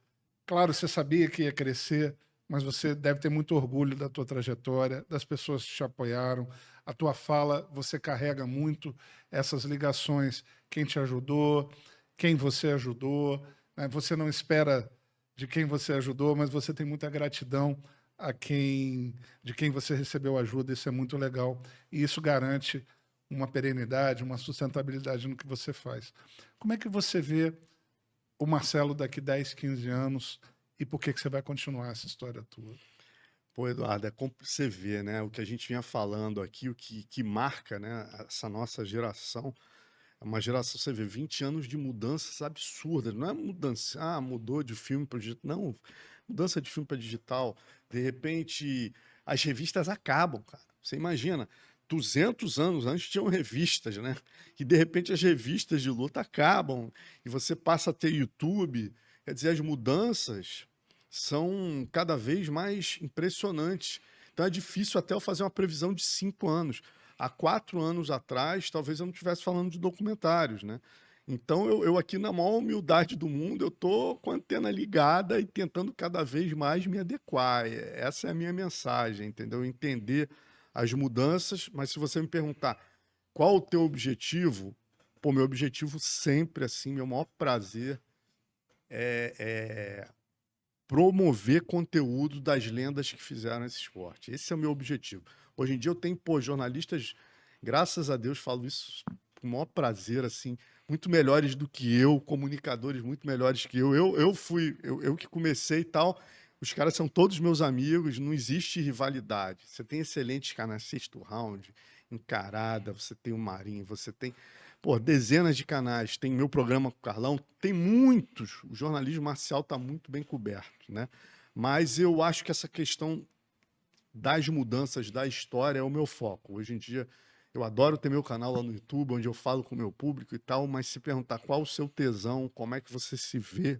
claro, você sabia que ia crescer, mas você deve ter muito orgulho da tua trajetória, das pessoas que te apoiaram. A tua fala, você carrega muito essas ligações, quem te ajudou, quem você ajudou, né? Você não espera de quem você ajudou, mas você tem muita gratidão de quem você recebeu ajuda. Isso é muito legal e isso garante uma perenidade, uma sustentabilidade no que você faz. Como é que você vê o Marcelo daqui 10, 15 anos e por que você vai continuar essa história tua? Pô, Eduardo, é como você vê, né? O que a gente vinha falando aqui, o que marca, né, essa nossa geração, é uma geração, você vê, 20 anos de mudanças absurdas. Não é mudança, mudou de filme para digital. Não, mudança de filme para digital. De repente, as revistas acabam, cara. Você imagina, 200 anos antes tinham revistas, né? E de repente as revistas de luta acabam e você passa a ter YouTube. Quer dizer, as mudanças são cada vez mais impressionantes. Então é difícil até eu fazer uma previsão de 5 anos. Há 4 anos atrás, talvez eu não estivesse falando de documentários, né? Então eu aqui na maior humildade do mundo, eu tô com a antena ligada e tentando cada vez mais me adequar. Essa é a minha mensagem, entendeu? Entender as mudanças, mas se você me perguntar qual o teu objetivo, pô, meu objetivo sempre, assim, meu maior prazer é promover conteúdo das lendas que fizeram esse esporte. Esse é o meu objetivo. Hoje em dia eu tenho, pô, jornalistas, graças a Deus, falo isso com o maior prazer, assim, muito melhores do que eu, comunicadores muito melhores que eu. Eu que comecei e tal. Os caras são todos meus amigos, não existe rivalidade. Você tem excelentes canais, Sexto Round, Encarada, você tem o Marinho, você tem, pô, dezenas de canais. Tem meu programa com o Carlão, tem muitos. O jornalismo marcial está muito bem coberto, né? Mas eu acho que essa questão das mudanças da história é o meu foco. Hoje em dia, eu adoro ter meu canal lá no YouTube, onde eu falo com o meu público e tal, mas se perguntar qual o seu tesão, como é que você se vê,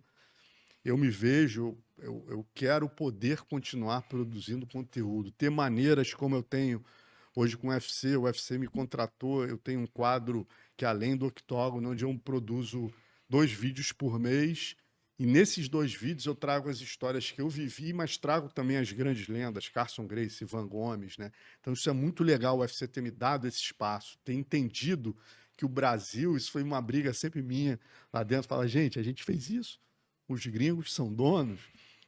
eu me vejo, eu quero poder continuar produzindo conteúdo, ter maneiras como eu tenho hoje com o UFC me contratou, eu tenho um quadro que é além do octógono, onde eu produzo 2 vídeos por mês, e nesses 2 vídeos eu trago as histórias que eu vivi, mas trago também as grandes lendas, Carson Gracie, Ivan Gomes, né? Então isso é muito legal, o UFC ter me dado esse espaço, ter entendido que o Brasil, isso foi uma briga sempre minha lá dentro, fala, gente, a gente fez isso, os gringos são donos,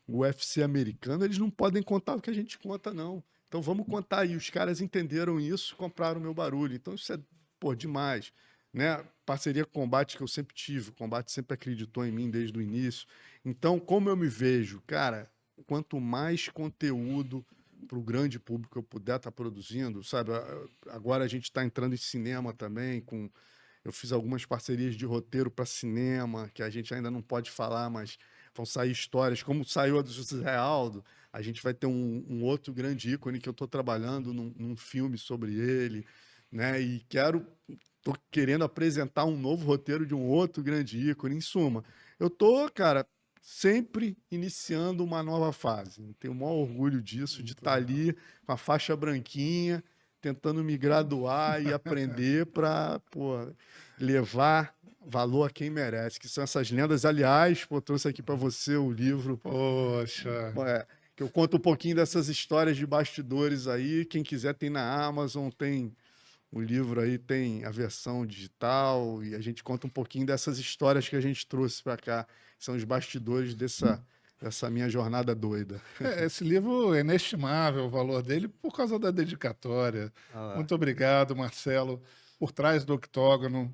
o UFC americano, eles não podem contar o que a gente conta, não. Então vamos contar aí. Os caras entenderam isso, compraram o meu barulho. Então isso é, pô, demais. Né? Parceria com o Combate que eu sempre tive, o Combate sempre acreditou em mim desde o início. Então, como eu me vejo, cara, quanto mais conteúdo para o grande público eu puder estar produzindo, sabe? Agora a gente está entrando em cinema também, eu fiz algumas parcerias de roteiro para cinema, que a gente ainda não pode falar, mas vão sair histórias, como saiu a do José Aldo, a gente vai ter um outro grande ícone que eu estou trabalhando num filme sobre ele, né? E tô querendo apresentar um novo roteiro de um outro grande ícone. Em suma, eu tô, cara, sempre iniciando uma nova fase. Tenho o maior orgulho disso, de estar ali com a faixa branquinha, tentando me graduar e aprender para, levar valor a quem merece, que são essas lendas. Aliás, pô, trouxe aqui para você o livro. Poxa. Que eu conto um pouquinho dessas histórias de bastidores aí. Quem quiser tem na Amazon, tem o livro aí, tem a versão digital, e a gente conta um pouquinho dessas histórias que a gente trouxe para cá, que são os bastidores dessa minha jornada doida. Esse livro é inestimável, o valor dele, por causa da dedicatória. Muito obrigado, Marcelo, por trás do octógono.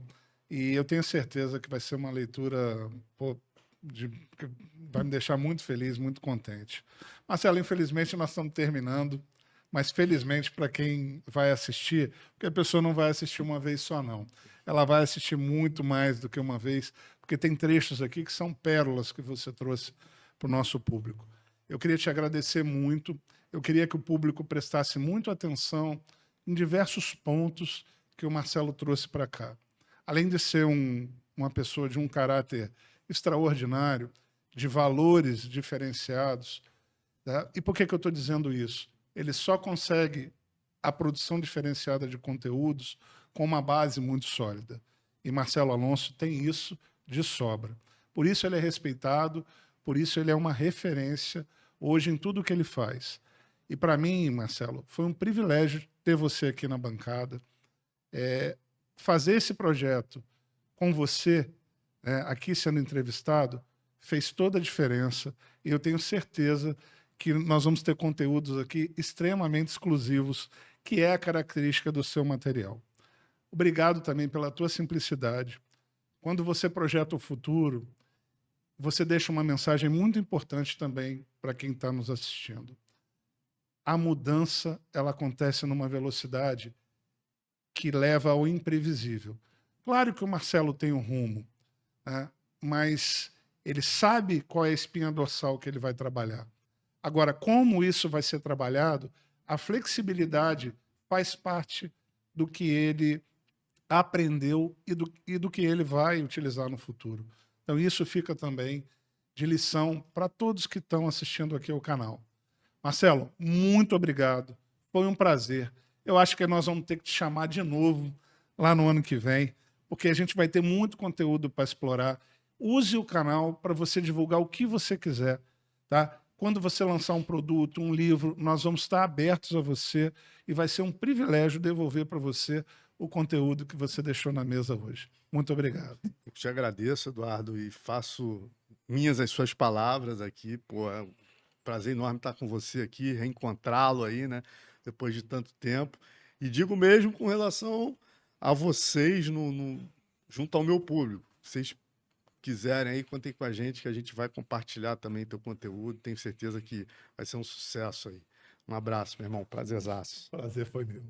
E eu tenho certeza que vai ser uma leitura, pô, que vai me deixar muito feliz, muito contente. Marcelo, infelizmente nós estamos terminando, mas felizmente para quem vai assistir, porque a pessoa não vai assistir uma vez só, não. Ela vai assistir muito mais do que uma vez, porque tem trechos aqui que são pérolas que você trouxe para o nosso público. Eu queria te agradecer muito, eu queria que o público prestasse muito atenção em diversos pontos que o Marcelo trouxe para cá. Além de ser uma pessoa de um caráter extraordinário, de valores diferenciados, tá? E por que eu estou dizendo isso? Ele só consegue a produção diferenciada de conteúdos com uma base muito sólida. E Marcelo Alonso tem isso de sobra. Por isso ele é respeitado, por isso ele é uma referência hoje em tudo que ele faz. E para mim, Marcelo, foi um privilégio ter você aqui na bancada, fazer esse projeto com você, aqui sendo entrevistado, fez toda a diferença, e eu tenho certeza que nós vamos ter conteúdos aqui extremamente exclusivos, que é a característica do seu material. Obrigado também pela tua simplicidade. Quando você projeta o futuro, você deixa uma mensagem muito importante também para quem está nos assistindo. A mudança, ela acontece numa velocidade que leva ao imprevisível. Claro que o Marcelo tem um rumo, né? Mas ele sabe qual é a espinha dorsal que ele vai trabalhar. Agora, como isso vai ser trabalhado, a flexibilidade faz parte do que ele aprendeu e do que ele vai utilizar no futuro. Então, isso fica também de lição para todos que estão assistindo aqui ao canal. Marcelo, muito obrigado. Foi um prazer. Eu acho que nós vamos ter que te chamar de novo lá no ano que vem, porque a gente vai ter muito conteúdo para explorar. Use o canal para você divulgar o que você quiser, tá? Quando você lançar um produto, um livro, nós vamos estar abertos a você e vai ser um privilégio devolver para você o conteúdo que você deixou na mesa hoje. Muito obrigado. Eu te agradeço, Eduardo, e faço minhas as suas palavras aqui. Pô, é um prazer enorme estar com você aqui, reencontrá-lo aí, né? Depois de tanto tempo. E digo mesmo com relação a vocês junto ao meu público. Vocês quiserem aí, contem com a gente, que a gente vai compartilhar também teu conteúdo. Tenho certeza que vai ser um sucesso aí. Um abraço, meu irmão. Prazerzaço. Prazer foi meu.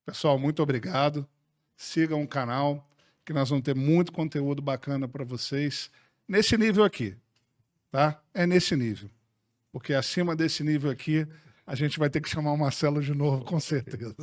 Pessoal, muito obrigado. Sigam o canal, que nós vamos ter muito conteúdo bacana para vocês. Nesse nível aqui, tá? É nesse nível. Porque acima desse nível aqui, a gente vai ter que chamar o Marcelo de novo, com certeza.